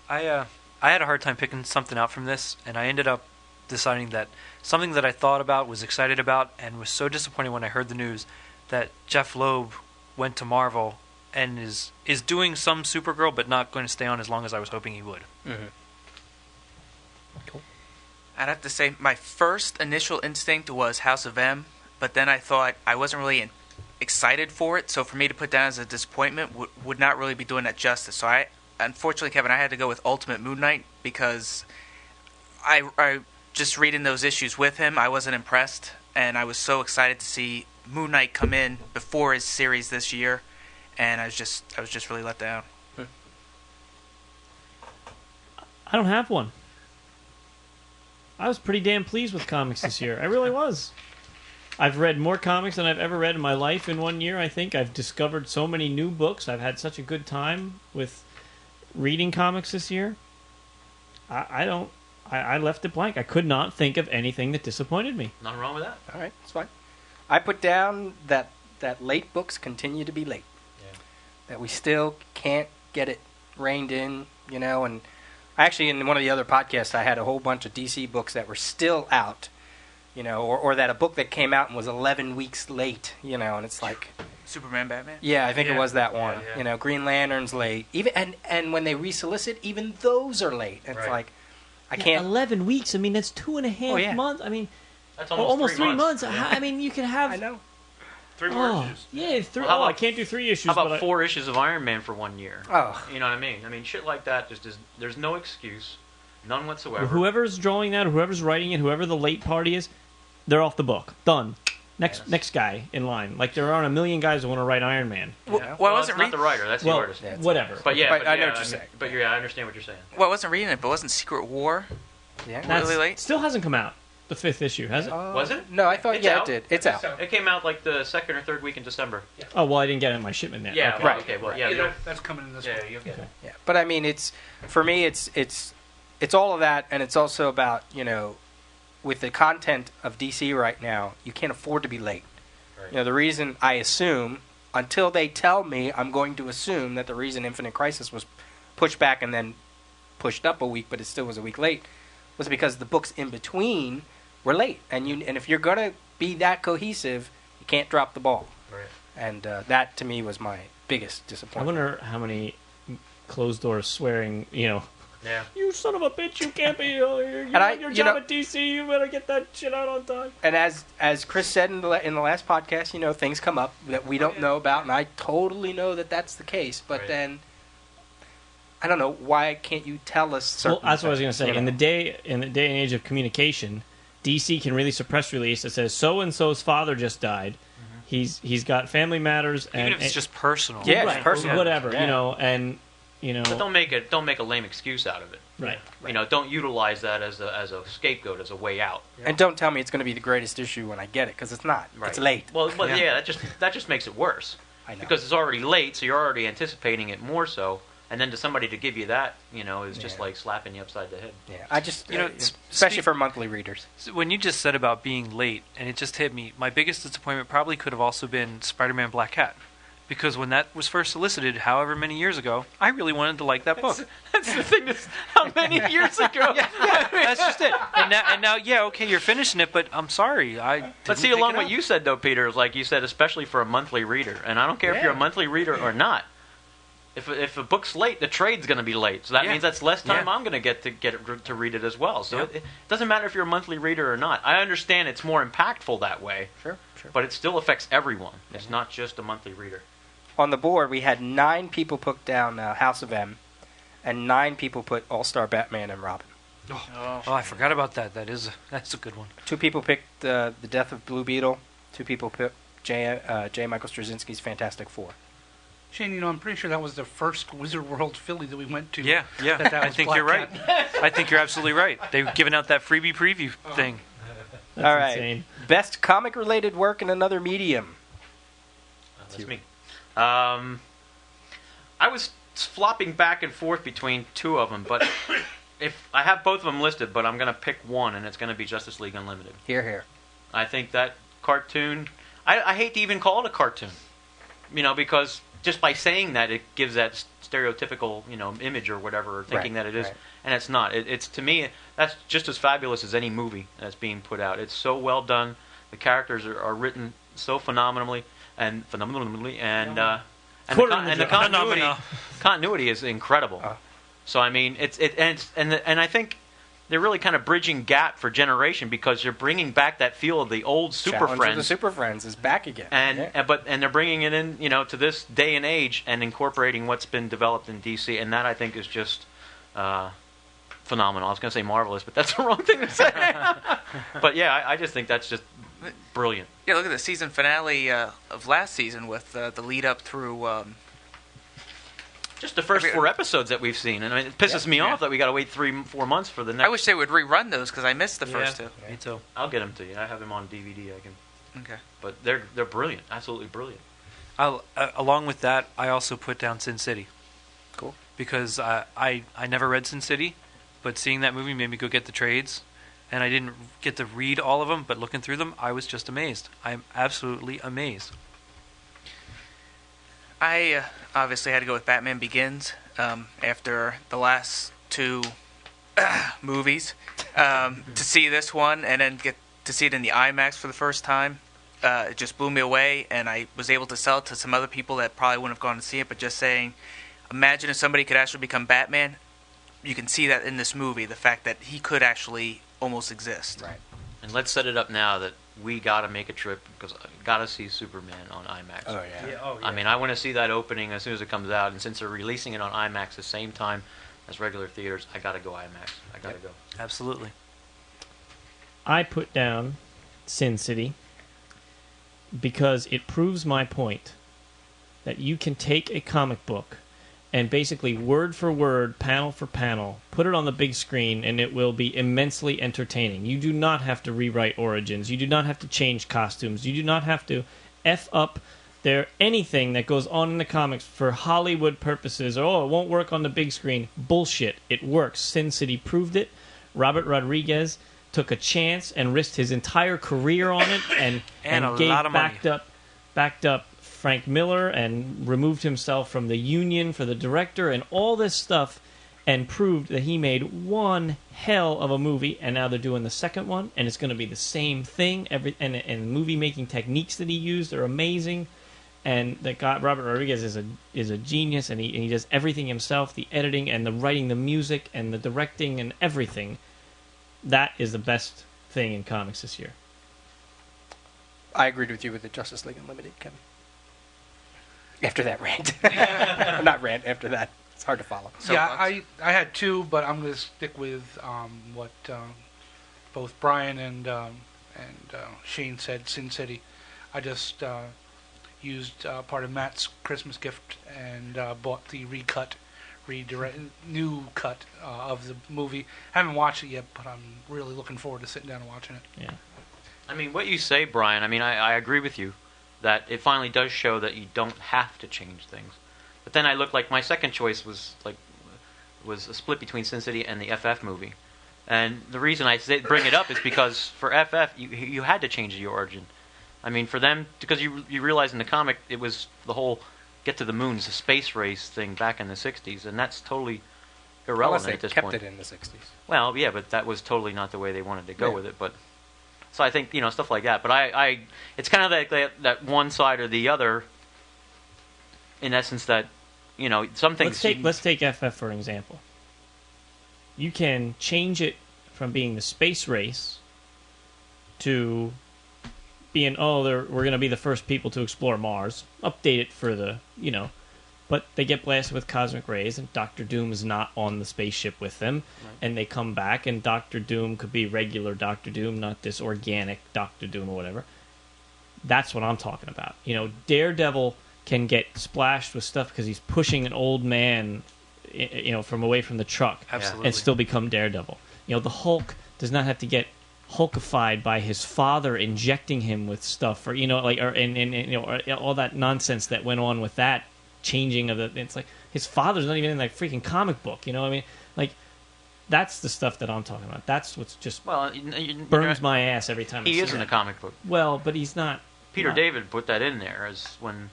I had a hard time picking something out from this, and I ended up deciding that something that I thought about, was excited about, and was so disappointed when I heard the news that Jeff Loeb went to Marvel and is doing some Supergirl, but not going to stay on as long as I was hoping he would. Mm-hmm. Cool. I'd have to say my first initial instinct was House of M, but then I thought I wasn't really excited for it, so for me to put down as a disappointment would not really be doing that justice. So unfortunately, Kevin, I had to go with Ultimate Moon Knight because I just reading those issues with him, I wasn't impressed, and I was so excited to see Moon Knight come in before his series this year, and I was just really let down. I don't have one. I was pretty damn pleased with comics this year. I really was. I've read more comics than I've ever read in my life in 1 year, I think. I've discovered so many new books. I've had such a good time with reading comics this year. I left it blank. I could not think of anything that disappointed me. Nothing wrong with that. All right, that's fine. I put down that late books continue to be late. Yeah. That we still can't get it reined in, you know. And actually, in one of the other podcasts, I had a whole bunch of DC books that were still out, you know, or that a book that came out and was 11 weeks late, you know, and it's like... Superman, Batman? Yeah, I think it Yeah. was that one. Yeah. You know, Green Lantern's late. Even and when they resolicit, even those are late. It's Right. like, I can't... 11 weeks. I mean, that's 2.5 months. I mean, That's almost 3 months. Yeah. I mean, you can have... I know. 3 more Oh, issues. yeah, three. Well, how I about- can't do 3 issues. How but about 4 issues of Iron Man for 1 year? Oh. You know what I mean? I mean, shit like that just is. There's no excuse, none whatsoever. Whoever's drawing that, whoever's writing it, whoever the late party is, they're off the book. Done. Next guy in line. Like there aren't a million guys who want to write Iron Man. Yeah. Well, I Well, wasn't it's not the writer. That's the artist. Yeah, it's- whatever. But yeah, But I know what you're saying. But yeah, I understand what you're saying. Well, I wasn't reading it, but wasn't Secret War Yeah. That's- Really late? Still hasn't come out. The 5th issue, has it? Was it? No, I thought It's yeah, out. it did. It's out. It came out like the second or third week in December. Oh, well, I didn't get it in my shipment yet. Yeah, Okay. well, Right. okay, well, Yeah, yeah, that's coming in this yeah, one. you'll get it. Yeah, but I mean, it's for me, it's all of that, and it's also about with the content of DC right now, you can't afford to be late. Right. The reason I assume, until they tell me, I'm going to assume that the reason Infinite Crisis was pushed back and then pushed up a week, but it still was a week late, was because the books in between were late. And if you're gonna be that cohesive, you can't drop the ball. Right. And that to me was my biggest I disappointment. wonder how many closed doors swearing, Yeah. you son of a bitch, you can't be, you're And I- on your you job know- at DC, you better get that shit out on time. And as Chris said in the last podcast, things come up that we don't know about, and I totally know that that's the case. But Right. then, I don't know, why can't you tell us certain Well, that's what I was going to say. things, In the day and age of communication, DC can release a press release that says so and so's father just died. He's got family matters, Even and if it's just personal. Yeah, right, it's personal. whatever, Yeah. and But don't make a lame excuse out of it. right. Don't utilize that as a scapegoat, as a way out. And don't tell me it's going to be the greatest issue when I get it, because it's not. Right. It's late. Well, Yeah. yeah, that just makes it worse. I know. Because it's already late, so you're already anticipating it more so. And then to somebody to give you that, is just Yeah. like slapping you upside the head. Yeah, I just s- especially speak- for monthly readers. So when you just said about being late, and it just hit me, my biggest disappointment probably could have also been Spider-Man Black Cat. Because when that was first solicited, however many years ago, I really wanted to like that book. That's the thing. How many years ago? That's just it. And now, yeah, okay, you're finishing it, but I'm sorry, But see, along what you said though, Peter, is like you said, especially for a monthly reader, and I don't care if you're a monthly reader or not. If a book's late, the trade's going to be late, so that Yeah. means that's less time Yeah. I'm going to get to read it as well. So Yeah. it doesn't matter if you're a monthly reader or not. I understand it's more impactful that way, Sure. but it still affects everyone. It's not just a monthly reader. On the board, we had 9 people put down House of M, and 9 people put All-Star Batman and Robin. Oh, I forgot about that. That's a good one. 2 people picked The Death of Blue Beetle. 2 people picked J. Michael Straczynski's Fantastic Four. Shane, I'm pretty sure that was the first Wizard World Philly that we went to. Yeah. That I was think Black you're right. Cat. I think you're absolutely right. They've given out that freebie preview thing. That's All right. insane. Best comic-related work in another medium. That's me. I was flopping back and forth between 2 of them, but if I have both of them listed, but I'm going to pick one, and it's going to be Justice League Unlimited. Here. I think that cartoon, I hate to even call it a cartoon, because just by saying that, it gives that stereotypical, image or whatever, or thinking Right, that it is, right. and it's not. It's to me, that's just as fabulous as any movie that's being put out. It's so well done. The characters are written so phenomenally, and the continuity is incredible. So I mean, and I think they're really kind of bridging gap for generation because you're bringing back that feel of the old Super Challenge of Friends. the Super Friends is back again. And Yeah. they're bringing it in, to this day and age and incorporating what's been developed in DC, and that I think is just phenomenal. I was going to say marvelous, but that's the wrong thing to say. But yeah, I just think that's just brilliant. Yeah, look at the season finale of last season with the lead up through. Just the first 4 episodes that we've seen, and I mean, it pisses me off that we got to wait 3-4 months for the next. I wish they would rerun those because I missed the first 2. Me too. I'll get them to you. I have them on DVD. I can. Okay. But they're brilliant, absolutely brilliant. Along with that, I also put down Sin City. Cool. Because I never read Sin City, but seeing that movie made me go get the trades, and I didn't get to read all of them, but looking through them, I was just amazed. I'm absolutely amazed. I obviously had to go with Batman Begins after the last 2 movies. To see this one and then get to see it in the IMAX for the first time, it just blew me away, and I was able to sell it to some other people that probably wouldn't have gone to see it, but just saying, imagine if somebody could actually become Batman. You can see that in this movie, the fact that he could actually almost exist. Right. And let's set it up now that we got to make a trip because I got to see Superman on IMAX. Oh, yeah. I mean, I want to see that opening as soon as it comes out, and since they're releasing it on IMAX the same time as regular theaters, I got to go IMAX. I got to go. Absolutely. I put down Sin City because it proves my point that you can take a comic book and basically word for word, panel for panel, put it on the big screen, and it will be immensely entertaining. You do not have to rewrite origins. You do not have to change costumes. You do not have to F up anything that goes on in the comics for Hollywood purposes. Or, it won't work on the big screen. Bullshit. It works. Sin City proved it. Robert Rodriguez took a chance and risked his entire career on it, and a lot of money. backed up Frank Miller and removed himself from the union for the director and all this stuff, and proved that he made one hell of a movie. And now they're doing the second one, and it's going to be the same thing. And movie making techniques that he used are amazing. And that guy Robert Rodriguez is a genius, and he does everything himself, the editing and the writing, the music and the directing and everything. That is the best thing in comics this year. I agreed with you with the Justice League Unlimited, Kevin. After that rant. Not rant, after that. It's hard to follow. I had two, but I'm going to stick with what both Brian and Shane said, Sin City. I just used part of Matt's Christmas gift and bought the new cut of the movie. I haven't watched it yet, but I'm really looking forward to sitting down and watching it. Yeah. I mean, what you say, Brian, I mean, I agree with you that it finally does show that you don't have to change things. But then I looked like my second choice was a split between Sin City and the FF movie. And the reason I bring it up is because for FF, you had to change the origin. I mean, for them, because you realize in the comic, it was the whole get to the moon, it's a space race thing back in the 60s, and that's totally irrelevant at this point. Unless they kept it in the 60s. Well, yeah, but that was totally not the way they wanted to go with it. But so I think, stuff like that. But it's kind of like that one side or the other, in essence, that, some things... Let's take FF for an example. You can change it from being the space race to being, we're going to be the first people to explore Mars. Update it for the, but they get blasted with cosmic rays, and Doctor Doom is not on the spaceship with them, and they come back, and Doctor Doom could be regular Doctor Doom, not this organic Doctor Doom or whatever. That's what I'm talking about. Daredevil can get splashed with stuff because he's pushing an old man, from away from the truck, Absolutely. and still become Daredevil. The Hulk does not have to get Hulkified by his father injecting him with stuff, or all that nonsense that went on with that changing of the. It's like his father's not even in that freaking comic book. You know what I mean? Like, that's the stuff that I'm talking about. That's what's just burns my ass every time. He is in a comic book. Well, but he's not. Peter David put that in there as when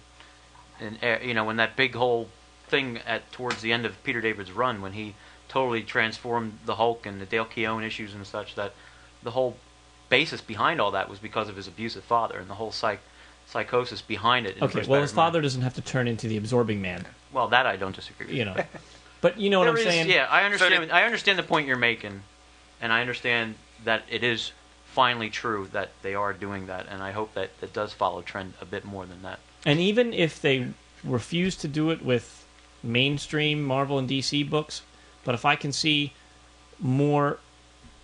that big whole thing towards the end of Peter David's run, when he totally transformed the Hulk and the Dale Keown issues and such, that the whole basis behind all that was because of his abusive father and the whole psychosis behind it. Okay, well, his father doesn't have to turn into the Absorbing Man. Well, that I don't disagree with. But you know what I'm saying? Yeah, I understand. I understand the point you're making, and I understand that it is finally true that they are doing that, and I hope that it does follow trend a bit more than that. And even if they refuse to do it with mainstream Marvel and DC books, but if I can see more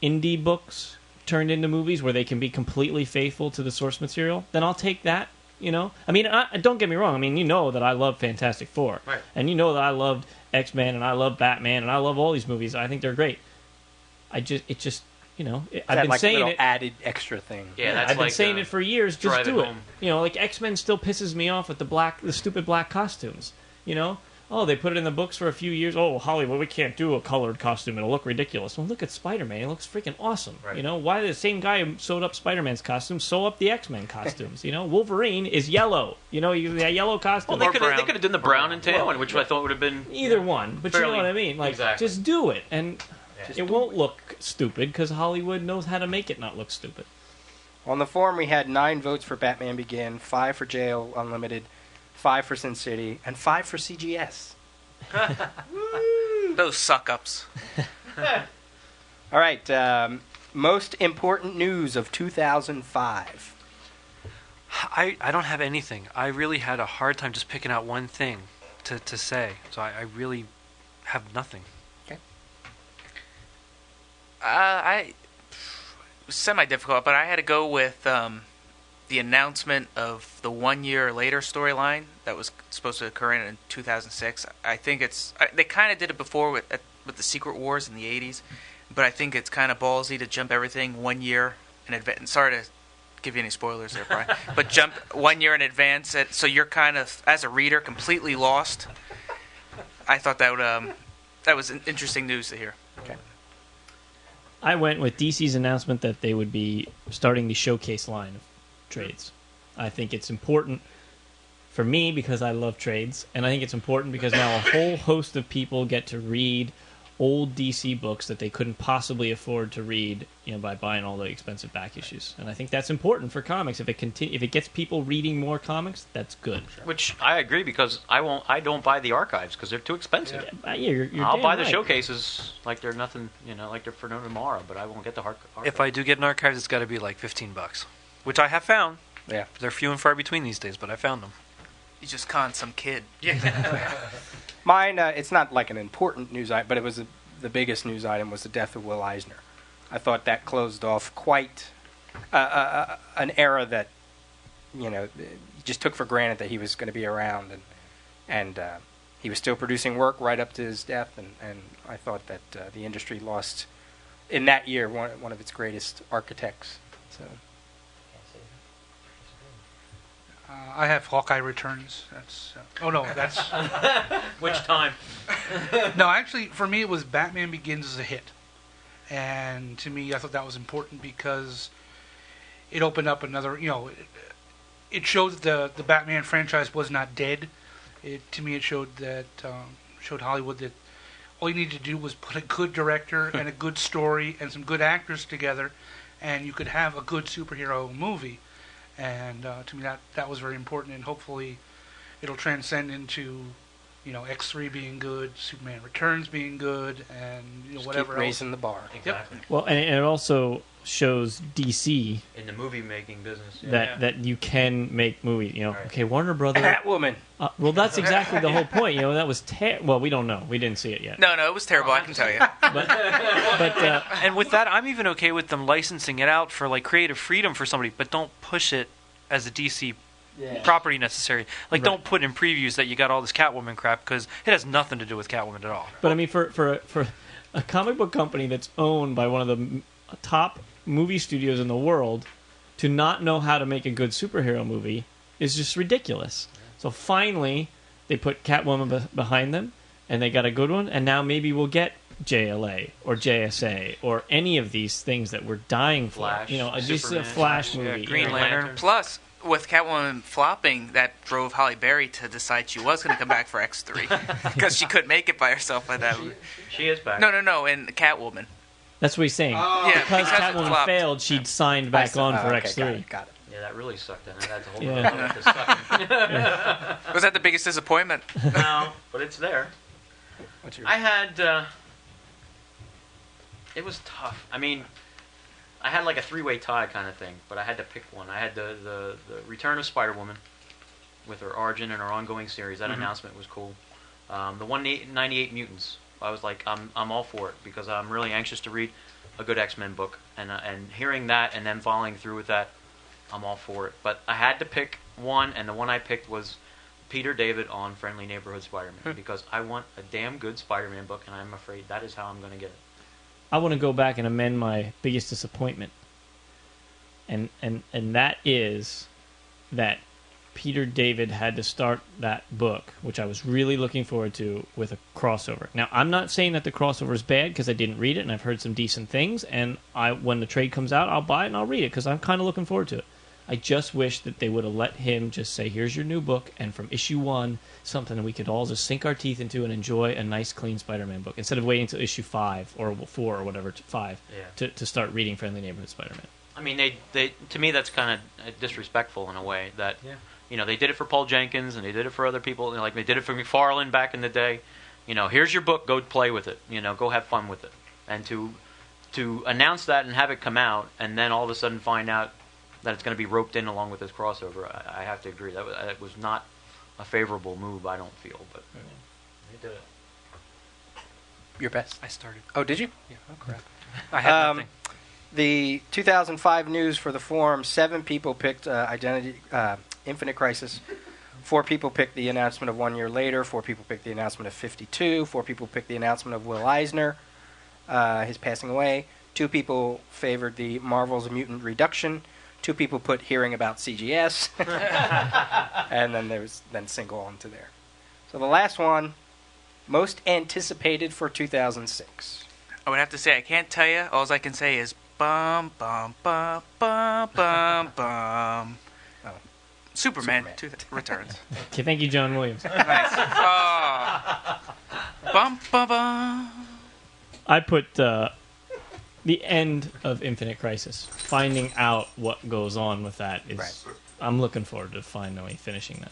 indie books turned into movies where they can be completely faithful to the source material, then I'll take that. I mean, don't get me wrong. I mean, that I love Fantastic Four, right? And that I loved X-Men, and I love Batman, and I love all these movies. I think they're great. I've been saying it. Added extra thing. Yeah, that's I've been saying it for years. Just do it. Home. Like X-Men still pisses me off with the stupid black costumes. They put it in the books for a few years. Oh, Hollywood, we can't do a colored costume. It'll look ridiculous. Well, look at Spider-Man. It looks freaking awesome. Right. Why the same guy who sewed up Spider-Man's costume sew up the X-Men costumes? Wolverine is yellow. That yellow costume. Well, they could have done the brown and tan one, which I thought would have been either one. But you know what I mean? Like, exactly. Just do it, and it won't look stupid because Hollywood knows how to make it not look stupid. On the forum, we had 9 votes for Batman Begin, 5 for JL Unlimited, 5 for Sin City, and 5 for CGS. Those suck-ups. All right. Most important news of 2005. I don't have anything. I really had a hard time just picking out one thing to say. So I really have nothing. Okay. It was semi-difficult, but I had to go with the announcement of the 1 year later storyline that was supposed to occur in 2006. I think they kind of did it before with the Secret Wars in the 80s, but I think it's kind of ballsy to jump everything 1 year in advance. Sorry to give you any spoilers there, Brian, but jump 1 year in advance, so you're kind of, as a reader, completely lost. I thought that was interesting news to hear. Okay. I went with DC's announcement that they would be starting the showcase line of trades. I think it's important for me because I love trades, and I think it's important because now a whole host of people get to read old DC books that they couldn't possibly afford to read, by buying all the expensive back issues. And I think that's important for comics. If it gets people reading more comics, that's good. Which I agree, because I don't buy the archives because they're too expensive. Yeah, you're I'll damn buy the right. showcases like they're nothing, like they're for no tomorrow. But I won't get the archives. If I do get an archives, it's got to be like $15, which I have found. Yeah. They're few and far between these days, but I found them. You just conned some kid. Mine, it's not like an important news item, but it was the biggest news item was the death of Will Eisner. I thought that closed off quite an era that, you just took for granted that he was going to be around, and he was still producing work right up to his death, and I thought that the industry lost, in that year, one of its greatest architects. So. I have Hawkeye Returns. That's that's Which time? no. Actually, for me, it was Batman Begins as a hit, and to me, I thought that was important because it opened up another. It showed that the Batman franchise was not dead. To me, it showed that showed Hollywood that all you needed to do was put a good director and a good story and some good actors together, and you could have a good superhero movie. And to me, that was very important, and hopefully it'll transcend into, X3 being good, Superman Returns being good, and Just whatever keep raising the bar. Exactly. Well, and it also shows DC In the movie making business. that you can make movies. Okay, Warner Brothers. Catwoman. Well, that's exactly the whole point. That was well, we don't know. We didn't see it yet. No, it was terrible. I can tell you. But And with that, I'm even okay with them licensing it out for like creative freedom for somebody, but don't push it as a DC property necessary. Like, don't put in previews that you got all this Catwoman crap, because it has nothing to do with Catwoman at all. But I mean, for a comic book company that's owned by one of the top movie studios in the world, to not know how to make a good superhero movie is just ridiculous. So finally, they put Catwoman behind them, and they got a good one, and now maybe we'll get JLA or JSA or any of these things that we're dying for. Flash, just a Superman, Flash movie. Green Green Lantern. Lantern. Plus, with Catwoman flopping, that drove Halle Berry to decide she was going to come back for X3 because she couldn't make it by herself by that. She is back. No, in Catwoman. That's what he's saying. Yeah, because because it Catwoman flopped. failed, she'd signed back on for okay, X3. Got it. Yeah, that really sucked. And that's a whole Yeah. other discussion. Was that the biggest disappointment? No, but it's there. What's your... I had. It was tough. I mean, I had like a three-way tie kind of thing, but I had to pick one. I had the Return of Spider-Woman with her origin and her ongoing series. That announcement was cool. The 198 Mutants. I was like, I'm all for it because I'm really anxious to read a good X-Men book, and hearing that and then following through with that, I'm all for it. But I had to pick one, and the one I picked was Peter David on Friendly Neighborhood Spider-Man because I want a damn good Spider-Man book, and I'm afraid that is how I'm going to get it. I want to go back and amend my biggest disappointment, and that is that Peter David had to start that book, which I was really looking forward to, with a crossover. Now, I'm not saying that the crossover is bad because I didn't read it and I've heard some decent things, and when the trade comes out, I'll buy it and I'll read it because I'm kind of looking forward to it. I just wish that they would have let him just say, here's your new book, and from issue 1, something that we could all just sink our teeth into and enjoy a nice, clean Spider-Man book, instead of waiting until issue 5 or 4 or whatever, 5, to start reading Friendly Neighborhood Spider-Man. I mean, they to me, that's kind of disrespectful in a way that, they did it for Paul Jenkins and they did it for other people. Like they did it for McFarlane back in the day. Here's your book, go play with it. Go have fun with it. And to announce that and have it come out and then all of a sudden find out that it's going to be roped in along with this crossover, I have to agree. That was not a favorable move, I don't feel. But they did it. Your best? I started. Oh, did you? Yeah. Oh, crap. I had nothing. The 2005 news for the forum: 7 people picked Infinite Crisis. 4 people picked the announcement of 1 year later. 4 people picked the announcement of 52. 4 people picked the announcement of Will Eisner, his passing away. 2 people favored the Marvel's Mutant Reduction. 2 people put hearing about CGS. And then there was single onto there. So the last one, most anticipated for 2006. I would have to say I can't tell you. All I can say is bum bum bum bum bum bum. Oh. Superman. Returns. Okay, thank you, John Williams. Nice. Oh. Bum bum bum. I put the end of Infinite Crisis. Finding out what goes on with that is. Right. I'm looking forward to finally finishing that.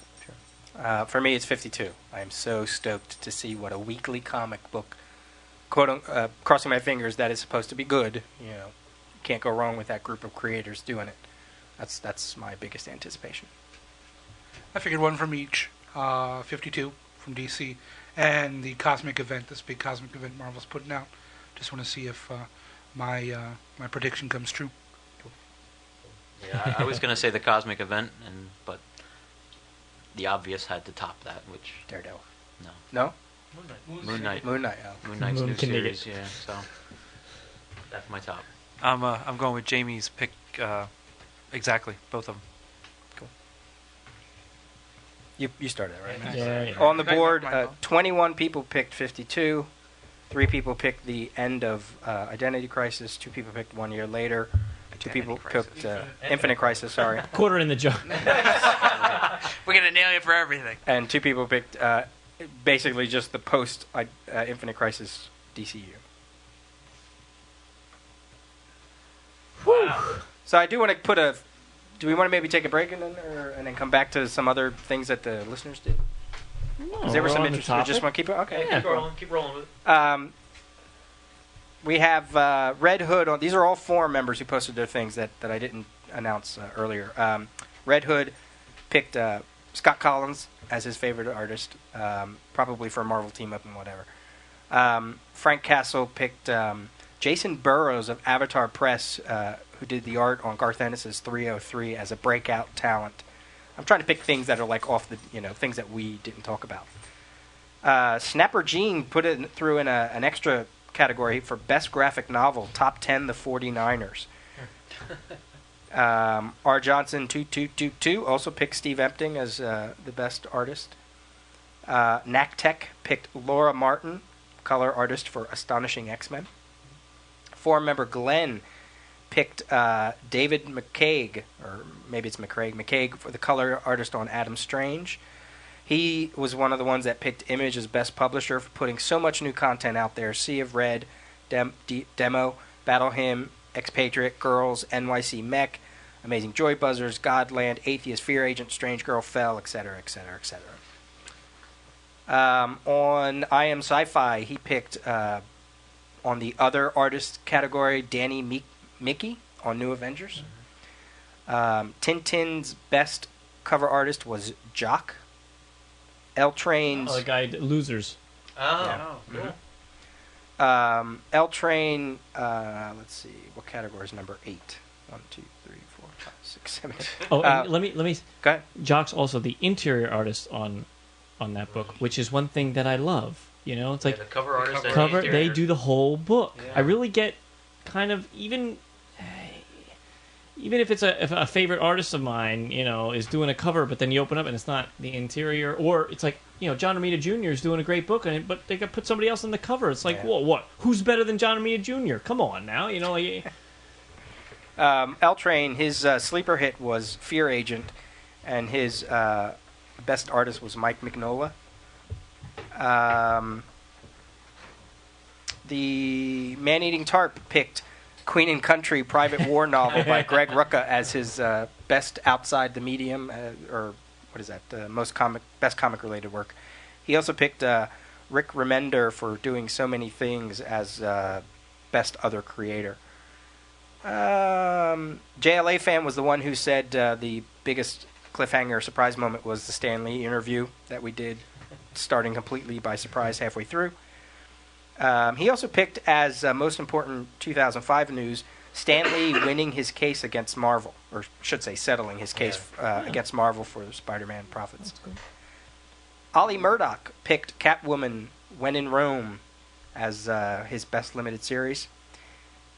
For me, it's 52. I am so stoked to see what a weekly comic book, crossing my fingers that is supposed to be good. You know, can't go wrong with that group of creators doing it. That's my biggest anticipation. I figured one from each. 52 from DC, and the Cosmic Event, this big Cosmic Event Marvel's putting out. Just want to see if my prediction comes true. Yeah, I was going to say the Cosmic Event, but the obvious had to top that, which Daredevil. No. Moon Knight. Moon Knight's Moon new can dig series, yeah. So that's my top. I'm going with Jamie's pick. Exactly, both of them. You started it, right? Yeah. On the board, 21 people picked 52. 3 people picked the end of Identity Crisis. 2 people picked 1 year later. 2 people picked Infinite Crisis. Sorry. Quarter in the jar. We're gonna nail you for everything. And 2 people picked basically just the post Infinite Crisis DCU. Wow. So I do want to put a. Do we want to maybe take a break and then come back to some other things that the listeners did? Because there were some interesting. Just want to keep it. Okay. Yeah. Keep rolling with it. We have Red Hood on. These are all forum members who posted their things that I didn't announce earlier. Red Hood picked Scott Collins as his favorite artist, probably for a Marvel team up and whatever. Frank Castle picked Jason Burrows of Avatar Press, who did the art on Garth Ennis' 303 as a breakout talent. I'm trying to pick things that are like off the, things that we didn't talk about. Snapper Gene put it through in an extra category for best graphic novel, top 10, The 49ers. R. Johnson 2222 also picked Steve Epting as the best artist. Nactech picked Laura Martin, color artist for Astonishing X-Men. Forum member Glenn picked David McCaig, or maybe it's McCaig, for the color artist on Adam Strange. He was one of the ones that picked Image as best publisher for putting so much new content out there. Sea of Red, Demo, Battle Hymn, Expatriate, Girls, NYC Mech, Amazing Joy Buzzers, Godland, Atheist, Fear Agent, Strange Girl, Fell, etc., etc., etc. On I Am Sci-Fi, he picked, on the other artist category, Danny Mickey on New Avengers. Tintin's best cover artist was Jock. L Train's the guy Losers. Cool. L Train. Let's see, what category is number 8? 1, 2, 3, 4, 5, 6, 7. Oh, and let me. Go ahead. Jock's also the interior artist on that book, which is one thing that I love. It's like the cover artist. and cover. the They interior. do the whole book. Yeah. I really get kind of even if it's a favorite artist of mine, is doing a cover, but then you open up and it's not the interior, or it's like John Romita Jr. is doing a great book, but they got put somebody else on the cover. It's like, whoa, what? Who's better than John Romita Jr.? Come on now, like. L Train, his sleeper hit was Fear Agent, and his best artist was Mike Mignola. The Man-Eating Tarp picked Queen and Country Private War novel by Greg Rucka as his best outside the medium, or what is that? Best comic related work. He also picked Rick Remender for doing so many things as best other creator. JLA fan was the one who said the biggest cliffhanger surprise moment was the Stan Lee interview that we did, starting completely by surprise halfway through. He also picked as most important 2005 news Stan Lee winning his case against Marvel, or should say settling his case against Marvel for the Spider-Man profits. That's cool. Ollie Murdoch picked Catwoman When in Rome as his best limited series.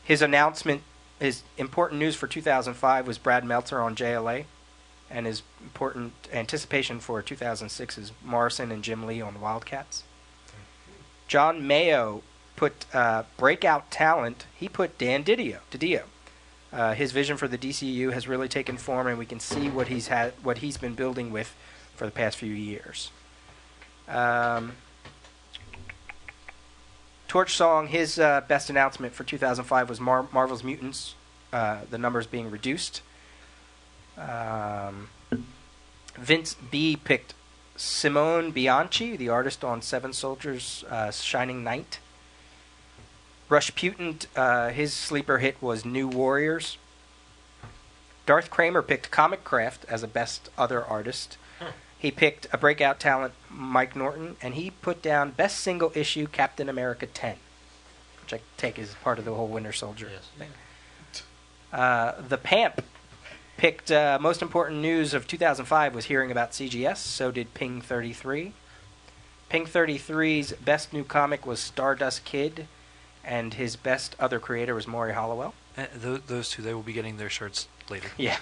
His announcement, his important news for 2005 was Brad Meltzer on JLA, and his important anticipation for 2006 is Morrison and Jim Lee on Wildcats. John Mayo put breakout talent. He put Dan Didio. His vision for the DCU has really taken form, and we can see what he's been building with for the past few years. Torch Song, his best announcement for 2005 was Marvel's Mutants, the numbers being reduced. Vince B. picked Simone Bianchi, the artist on Seven Soldiers, Shining Knight. Rush Putin, his sleeper hit was New Warriors. Darth Kramer picked Comic Craft as a best other artist. He picked a breakout talent, Mike Norton, and he put down best single issue, Captain America 10, which I take as part of the whole Winter Soldier thing. The Pamp picked most important news of 2005 was hearing about CGS, so did Ping 33. Ping 33's best new comic was Stardust Kid, and his best other creator was Maury Hollowell. Those two, they will be getting their shirts later. Yeah.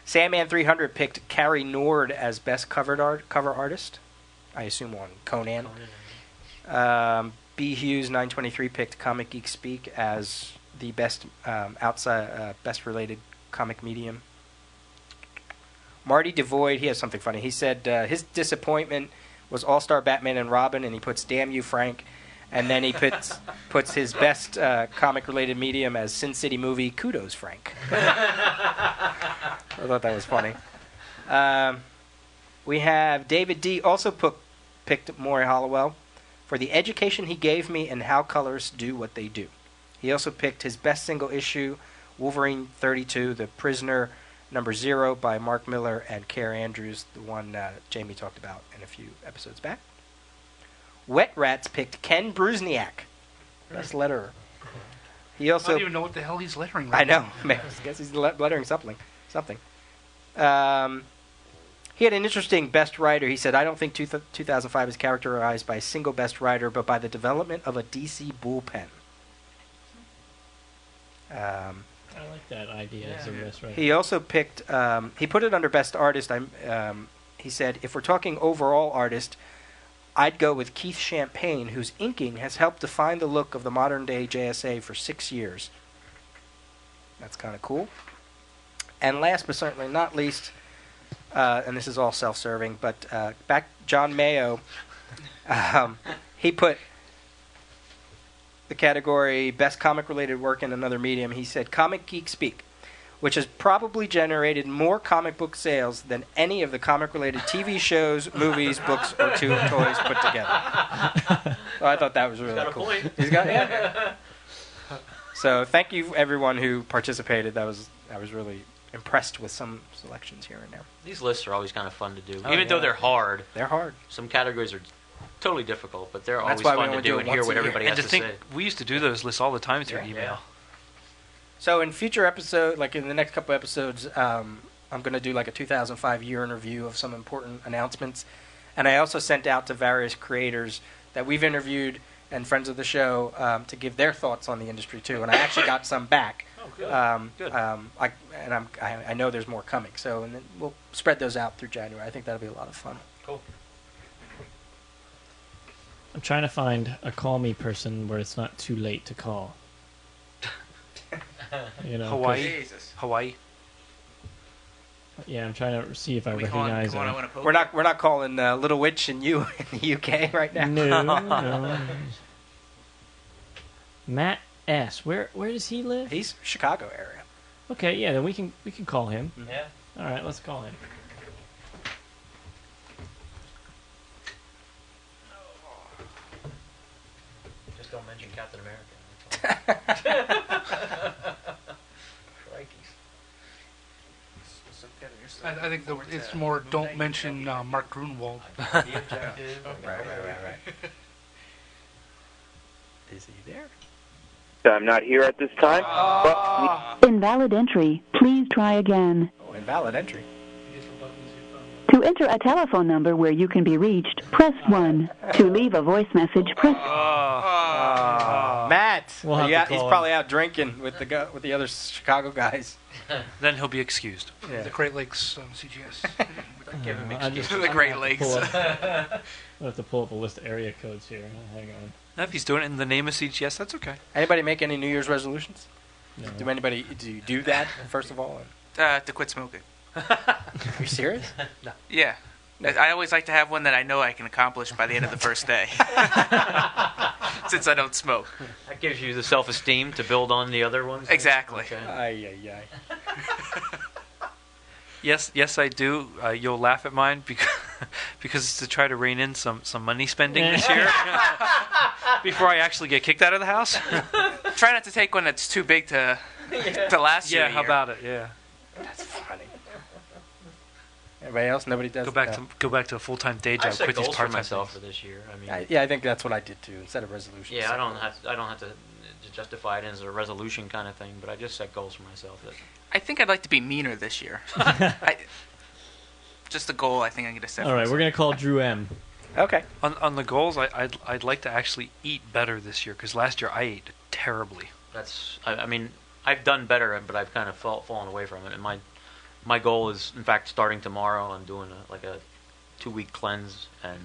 Sandman 300 picked Carrie Nord as best cover artist. I assume on Conan. B. Hughes 923 picked Comic Geek Speak as the best best related comic medium. Marty Devoid, he has something funny. He said his disappointment was All-Star Batman and Robin, and he puts Damn You Frank, and then he puts his best comic related medium as Sin City movie Kudos Frank. I thought that was funny. We have David D. also picked Maury Hollowell for the education he gave me and how colors do what they do. He also picked his best single issue, Wolverine 32, The Prisoner number 0 by Mark Miller and Care Andrews, the one Jamie talked about in a few episodes back. Wet Rats picked Ken Brusniak, best letterer. He also I don't even know what the hell he's lettering. I know. I guess he's lettering something. He had an interesting best writer. He said, I don't think 2005 is characterized by a single best writer, but by the development of a DC bullpen. I like that idea as a best writer. He also picked, he put it under best artist. He said, if we're talking overall artist, I'd go with Keith Champagne, whose inking has helped define the look of the modern-day JSA for 6 years. That's kind of cool. And last but certainly not least, and this is all self-serving, but back John Mayo, he put the category Best Comic-Related Work in Another Medium. He said, Comic Geek Speak, which has probably generated more comic book sales than any of the comic-related TV shows, movies, books, or toys put together. So I thought that was really cool. He's got a point. Yeah. So thank you, everyone who participated. I was really impressed with some selections here and there. These lists are always kind of fun to do, even though they're hard. They're hard. Some categories are totally difficult, but they're always why we fun to only do do it and hear once what a everybody And has to to think, say. we used to do those lists all the time through email. Yeah. So in future episodes, like in the next couple episodes, I'm going to do like a 2005 year in review of some important announcements. And I also sent out to various creators that we've interviewed and friends of the show to give their thoughts on the industry too. And I actually got some back. Oh, good. Good. I know there's more coming. So and then we'll spread those out through January. I think that'll be a lot of fun. Cool. I'm trying to find a call me person where it's not too late to call. You know, Hawaii. Yeah, I'm trying to see if I recognize her. We're not calling Little Witch in the UK right now. No. Matt S. Where does he live? He's Chicago area. Okay, yeah, then we can call him. Yeah. All right, let's call him. Just don't mention Captain America. I think it's more don't mention Mark Grunwald. Right. Is he there? I'm not here at this time. Invalid entry. Please try again. Oh, invalid entry. To enter a telephone number where you can be reached, press 1. To leave a voice message, press... Matt! We'll have to he's call him. probably out drinking with the other Chicago guys. Then he'll be excused. The Great Lakes CGS. The Great Lakes. I'll have to pull up a list of area codes here. Hang on. Now, if he's doing it in the name of CGS, that's okay. Anybody make any New Year's resolutions? No. Do you do that, first of all? To quit smoking. Are you serious? No. Yeah. I always like to have one that I know I can accomplish by the end of the first day. Since I don't smoke. That gives you the self-esteem to build on the other ones? Exactly. Okay. Ay. Yes, I do. You'll laugh at mine because it's to try to rein in some money spending this year before I actually get kicked out of the house. Try not to take one that's too big to last you a Yeah, how year. about it? Yeah. That's funny. Everybody else? Nobody does Go back to a full-time day I job. set Quit these goals for part-time myself things. for this year. I mean, I think that's what I did too. Instead of resolutions. yeah, I don't have to justify it as a resolution kind of thing, but I just set goals for myself. I think I'd like to be meaner this year. Just a goal I think I'm going to set. All right, we're going to call Drew M. Okay. On the goals, I'd like to actually eat better this year because last year I ate terribly. I mean, I've done better, but I've kind of fallen away from it. And my goal is, in fact, starting tomorrow. I'm doing a 2-week cleanse and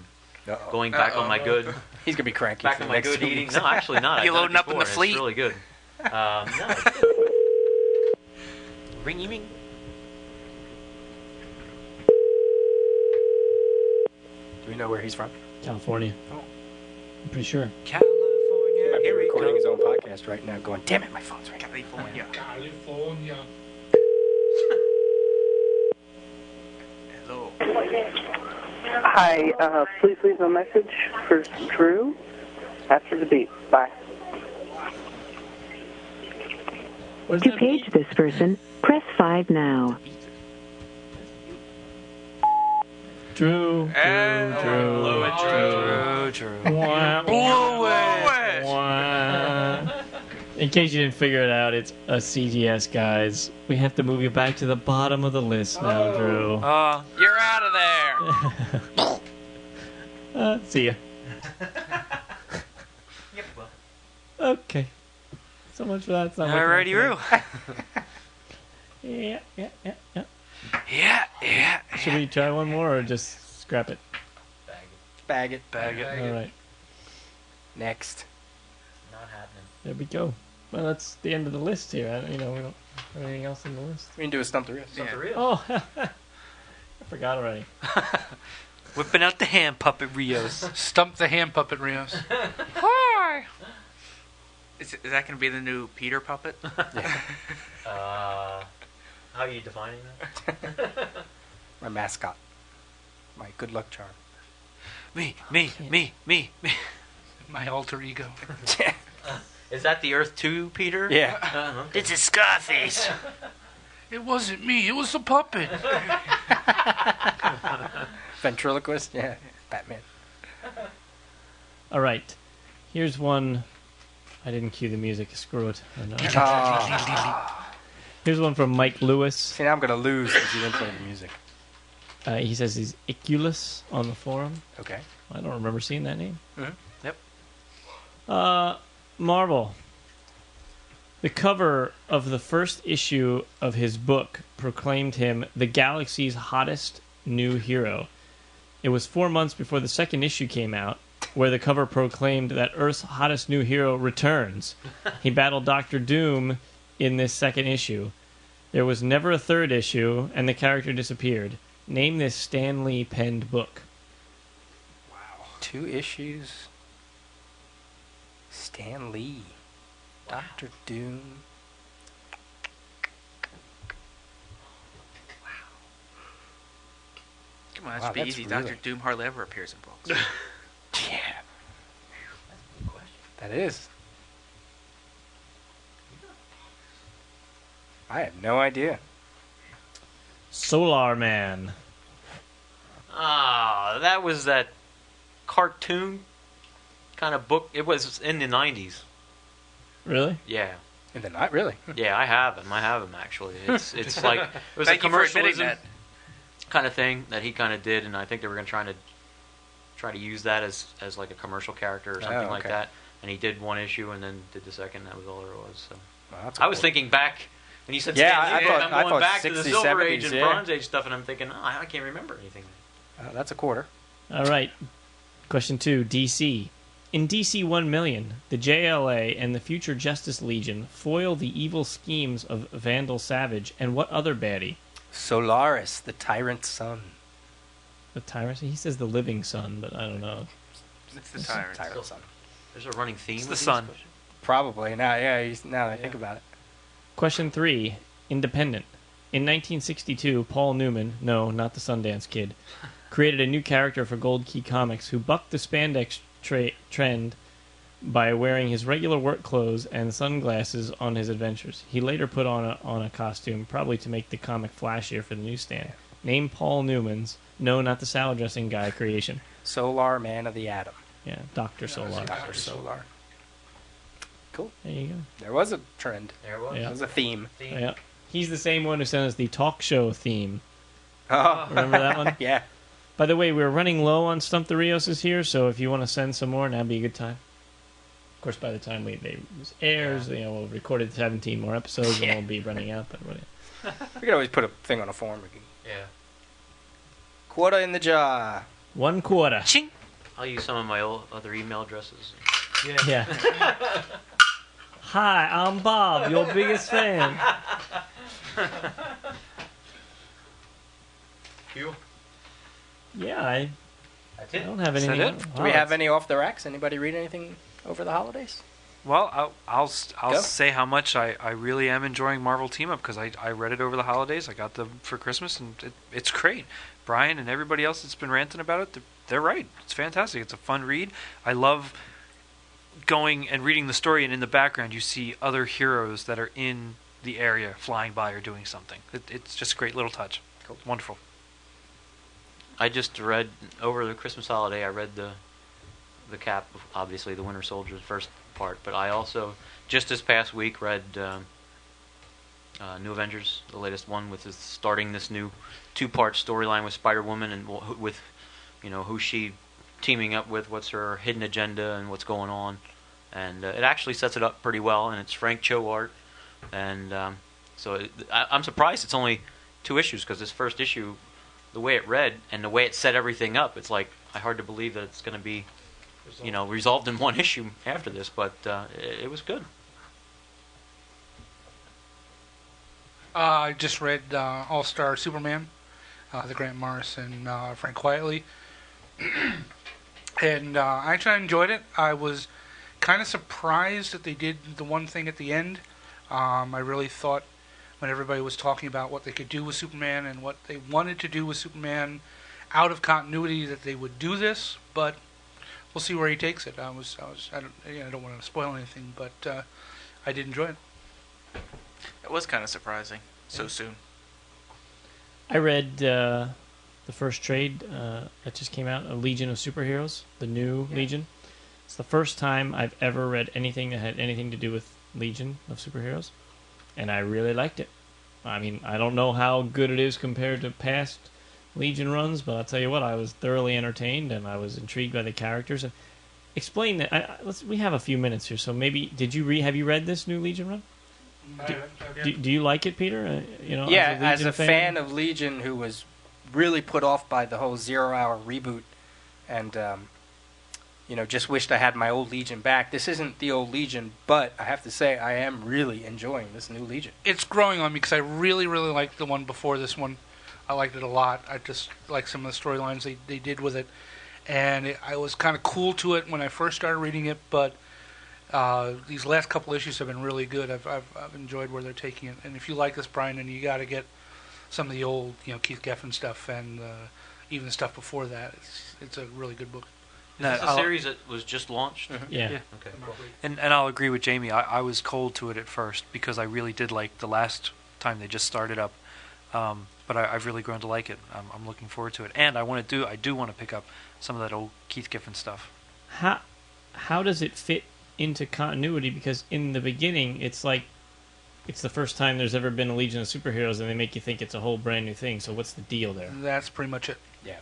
going back on my good. He's gonna be cranky. Back for on the my next good 2 eating. weeks. No, actually not. You I've done loading it up in the before, and fleet? It's really good. No, Ring. Do we know where he's from? California. Oh. I'm pretty sure. He California. might be Here we recording go. his own podcast right now, going, "Damn it, my phone's ringing." California. California. Hello. Hi, please leave a message for Drew after the beep. Bye. What does To that page mean? this person, press 5 now. Drew. Blow it, Drew. Wah, Blow it. wah. In case you didn't figure it out, it's a CGS, guys. We have to move you back to the bottom of the list now, Drew. You're out of there. See ya. Yep, well. Okay. So much for that. Alrighty, Roo. Yeah. Yeah. Should we try one more or just scrap it? Bag it. Bag it. All right. Next. not happening. There we go. Well, that's the end of the list here. We don't have anything else on the list. We can do a stump the wrist. Yeah. Oh, I forgot already. Whipping out the hand puppet Rios. Stump the hand puppet, Rios. Hi. Is that going to be the new Peter puppet? How are you defining that? My mascot. My good luck charm. Me. My alter ego. Is that the Earth 2, Peter? Yeah. Okay. This is Scarface. It wasn't me. It was the puppet. Ventriloquist. Yeah. Batman. All right. Here's one. I didn't cue the music. Screw it. I know. Here's one from Mike Lewis. See, now I'm going to lose because you didn't play the music. He says he's Iculus on the forum. Okay. I don't remember seeing that name. Mhm. Yep. Marvel. The cover of the first issue of his book proclaimed him the galaxy's hottest new hero. It was 4 months before the second issue came out, where the cover proclaimed that Earth's hottest new hero returns. He battled Doctor Doom in this second issue. There was never a third issue, and the character disappeared. Name this Stan Lee penned book. 2 issues. Stan Lee. Doctor Doom. Come on, that Wow, should be that's easy. really- Dr. Doom hardly ever appears in books. Yeah. That is. I have no idea. Solar Man. That was that cartoon kind of book. It was in the 90s. Really? Yeah. And they're not really. Yeah, I have him. I have him actually. It's like it was Thank a you for admitting commercialism that. kind of thing that he kind of did, and I think they were going to try to use that as like a commercial character or something like okay. that. And he did one issue and then did the second. That was all there was. So Wow, that's I was cool. thinking back when you said Yeah, Stan Lee, I I'm going thought back to the 60s, Silver Age 70s, and yeah. Bronze Age stuff, and I'm thinking, I can't remember anything. That's a quarter. All right. Question 2. DC. In DC 1 million, the JLA and the Future Justice Legion foil the evil schemes of Vandal Savage and what other baddie? Solaris, the Tyrant Sun. The Tyrant? He says the Living Sun, but I don't know. It's the Tyrant. Tyrant Sun. There's a running theme. It's with the these sun. questions? Probably. Now that I think about it. Question 3. Independent. In 1962, Paul Newman, no, not the Sundance Kid, created a new character for Gold Key Comics who bucked the spandex trend by wearing his regular work clothes and sunglasses on his adventures. He later put on a costume, probably to make the comic flashier for the newsstand. Name Paul Newman's, no, not the salad dressing guy, creation. Solar Man of the Atom. Yeah, Dr. Solar. Dr. Solar. Cool. There you go. There was a trend. There was. Yeah. There was a theme. Yeah. He's the same one who sent us the talk show theme. Oh. Remember that one? Yeah. By the way, we're running low on Stump the Rios here, so if you want to send some more, now'd be a good time. Of course, by the time this airs, we'll recorded 17 more episodes and we'll be running out. But whatever. We could always put a thing on a form. Yeah. Quarter in the jar. 1 quarter. Ching. I'll use some of my other email addresses. Yeah. Hi, I'm Bob, your biggest fan. You? Yeah, That's I it. don't have Is that anything. it? Do we have any off the racks? Anybody read anything over the holidays? Well, I'll Go. say how much I really am enjoying Marvel Team Up because I read it over the holidays. I got them for Christmas, and it's great. Brian and everybody else that's been ranting about it, they're right. It's fantastic. It's a fun read. I love going and reading the story, and in the background you see other heroes that are in the area flying by or doing something. It's just a great little touch. Cool. Wonderful. I just read over the Christmas holiday. I read the Cap, obviously the Winter Soldier's first part, but I also just this past week read New Avengers, the latest one, with starting this new 2-part storyline with Spider-Woman and with who's she teaming up with, what's her hidden agenda, and what's going on. And it actually sets it up pretty well, and it's Frank Cho art. And I'm surprised it's only 2 issues, because this first issue, the way it read and the way it set everything up, it's like hard to believe that it's going to be resolved in 1 issue after this, but it was good. I just read All-Star Superman, the Grant Morrison, Frank Quietly. And actually I enjoyed it. I was kind of surprised that they did the one thing at the end. I really thought when everybody was talking about what they could do with Superman and what they wanted to do with Superman out of continuity, that they would do this, but we'll see where he takes it. I don't want to spoil anything, but I did enjoy it. It was kind of surprising so soon. I read the first trade that just came out, A Legion of Superheroes, the new Legion. It's the first time I've ever read anything that had anything to do with Legion of Superheroes, and I really liked it. I mean, I don't know how good it is compared to past Legion runs, but I'll tell you what, I was thoroughly entertained, and I was intrigued by the characters. And explain that. We have a few minutes here, so maybe have you read this new Legion run? Do you like it, Peter? Yeah, as a fan fan of Legion who was really put off by the whole 0 Hour reboot, and just wished I had my old Legion back. This isn't the old Legion, but I have to say I am really enjoying this new Legion. It's growing on me because I really, really liked the one before this one. I liked it a lot. I just like some of the storylines they did with it, and I was kind of cool to it when I first started reading it. But these last couple issues have been really good. I've enjoyed where they're taking it. And if you like this, Brian, then you got to get some of the old Keith Geffen stuff and even the stuff before that. It's a really good book. Is this a series that was just launched? Mm-hmm. Yeah. Okay. And I'll agree with Jamie. I was cold to it at first because I really did like the last time they just started up. But I've really grown to like it. I'm looking forward to it, and I do want to pick up some of that old Keith Giffen stuff. How does it fit into continuity, because in the beginning, it's like it's the first time there's ever been a Legion of Superheroes, and they make you think it's a whole brand new thing. So what's the deal there? That's pretty much it. Yeah.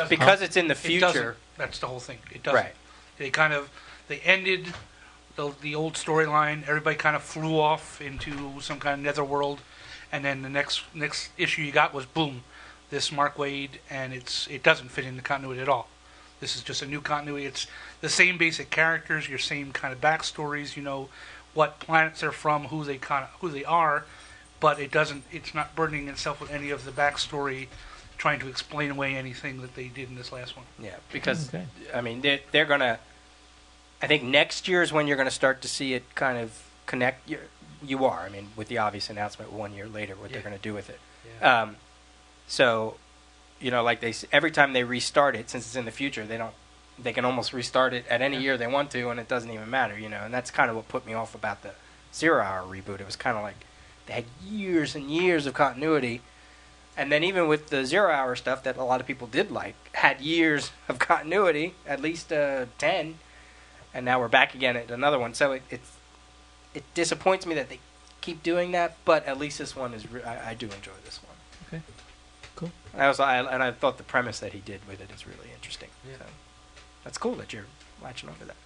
Because it's in the future. That's the whole thing. It doesn't. Right. They ended the old storyline. Everybody kind of flew off into some kind of netherworld, and then the next issue you got was boom, this Mark Waid, and it doesn't fit into continuity at all. This is just a new continuity. It's the same basic characters, your same kind of backstories. You know what planets they're from, who they are, but it's not burdening itself with any of the backstory, trying to explain away anything that they did in this last one. Yeah, because I mean they're gonna. I think next year is when you're going to start to see it kind of connect. You are. I mean, with the obvious announcement 1 year later, what they're going to do with it. Yeah. So, you know, like every time they restart it, since it's in the future, they can almost restart it at any year they want to, and it doesn't even matter. You know, and that's kind of what put me off about the 0 Hour reboot. It was kind of like they had years and years of continuity. And then even with the 0 Hour stuff that a lot of people did like, had years of continuity, at least 10. And now we're back again at another one. So it disappoints me that they keep doing that, but at least this one is. I do enjoy this one. Okay, cool. And I thought the premise that he did with it is really interesting. Yeah. So that's cool that you're latching onto that.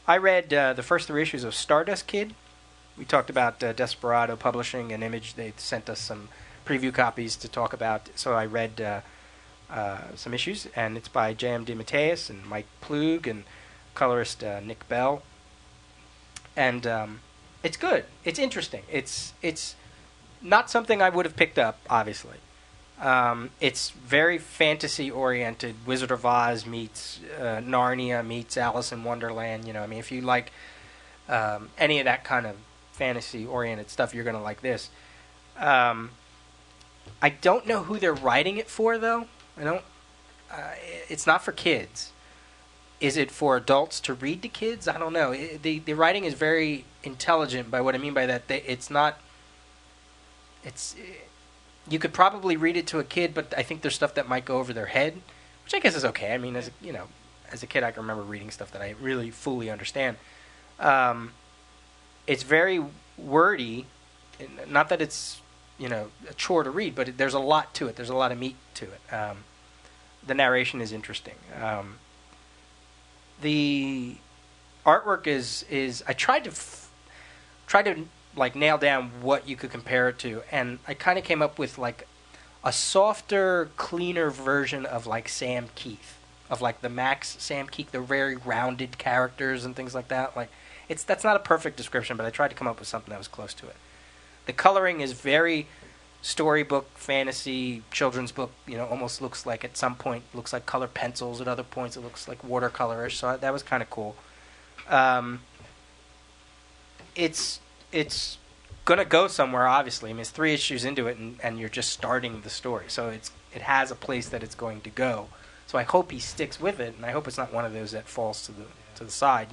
I read the first 3 issues of Stardust Kid. We talked about Desperado Publishing and Image. They sent us some preview copies to talk about. So I read. Some issues, and it's by J.M. DeMatteis and Mike Plug and colorist Nick Bell. And it's good. It's interesting. It's not something I would have picked up, obviously. It's very fantasy-oriented. Wizard of Oz meets Narnia meets Alice in Wonderland. You know, I mean, if you like any of that kind of fantasy-oriented stuff, you're going to like this. I don't know who they're writing it for, though. It's not for kids. Is it for adults to read to kids? I don't know. The writing is very intelligent. By what I mean by that, it's not. You could probably read it to a kid, but I think there's stuff that might go over their head, which I guess is okay. I mean, as a kid, I can remember reading stuff that I really fully understand. It's very wordy. Not that it's a chore to read, but there's a lot to it. There's a lot of meat to it. The narration is interesting. The artwork is. I tried to like nail down what you could compare it to, and I kind of came up with like a softer, cleaner version of like Sam Keith, of like the Max Sam Keith, the very rounded characters and things like that. Like that's not a perfect description, but I tried to come up with something that was close to it. The coloring is very storybook, fantasy, children's book. Almost looks like at some point looks like colored pencils. At other points, it looks like watercolorish. So that was kind of cool. It's gonna go somewhere. Obviously, I mean, it's 3 issues into it, and you're just starting the story. So it has a place that it's going to go. So I hope he sticks with it, and I hope it's not one of those that falls to the side.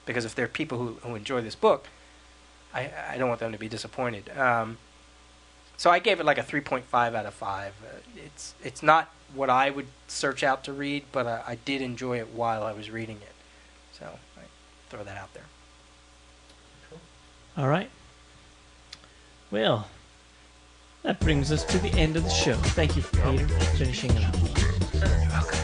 Because if there are people who enjoy this book, I don't want them to be disappointed. So I gave it like a 3.5 out of 5. It's not what I would search out to read, but I did enjoy it while I was reading it. So I throw that out there. All right. Well, that brings us to the end of the show. Thank you, Peter, for finishing it up. You're welcome.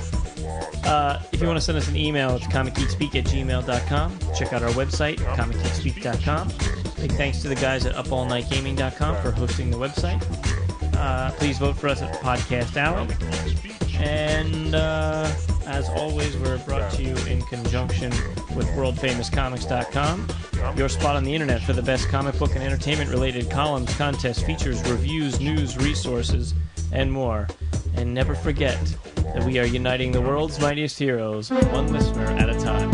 If you want to send us an email, it's comicgeekspeak@gmail.com. Check out our website, comicgeekspeak.com. Big thanks to the guys at upallnightgaming.com for hosting the website. Please vote for us at Podcast Alley. And as always, we're brought to you in conjunction with worldfamouscomics.com, your spot on the internet for the best comic book and entertainment-related columns, contests, features, reviews, news, resources, and more. And never forget that we are uniting the world's mightiest heroes, one listener at a time.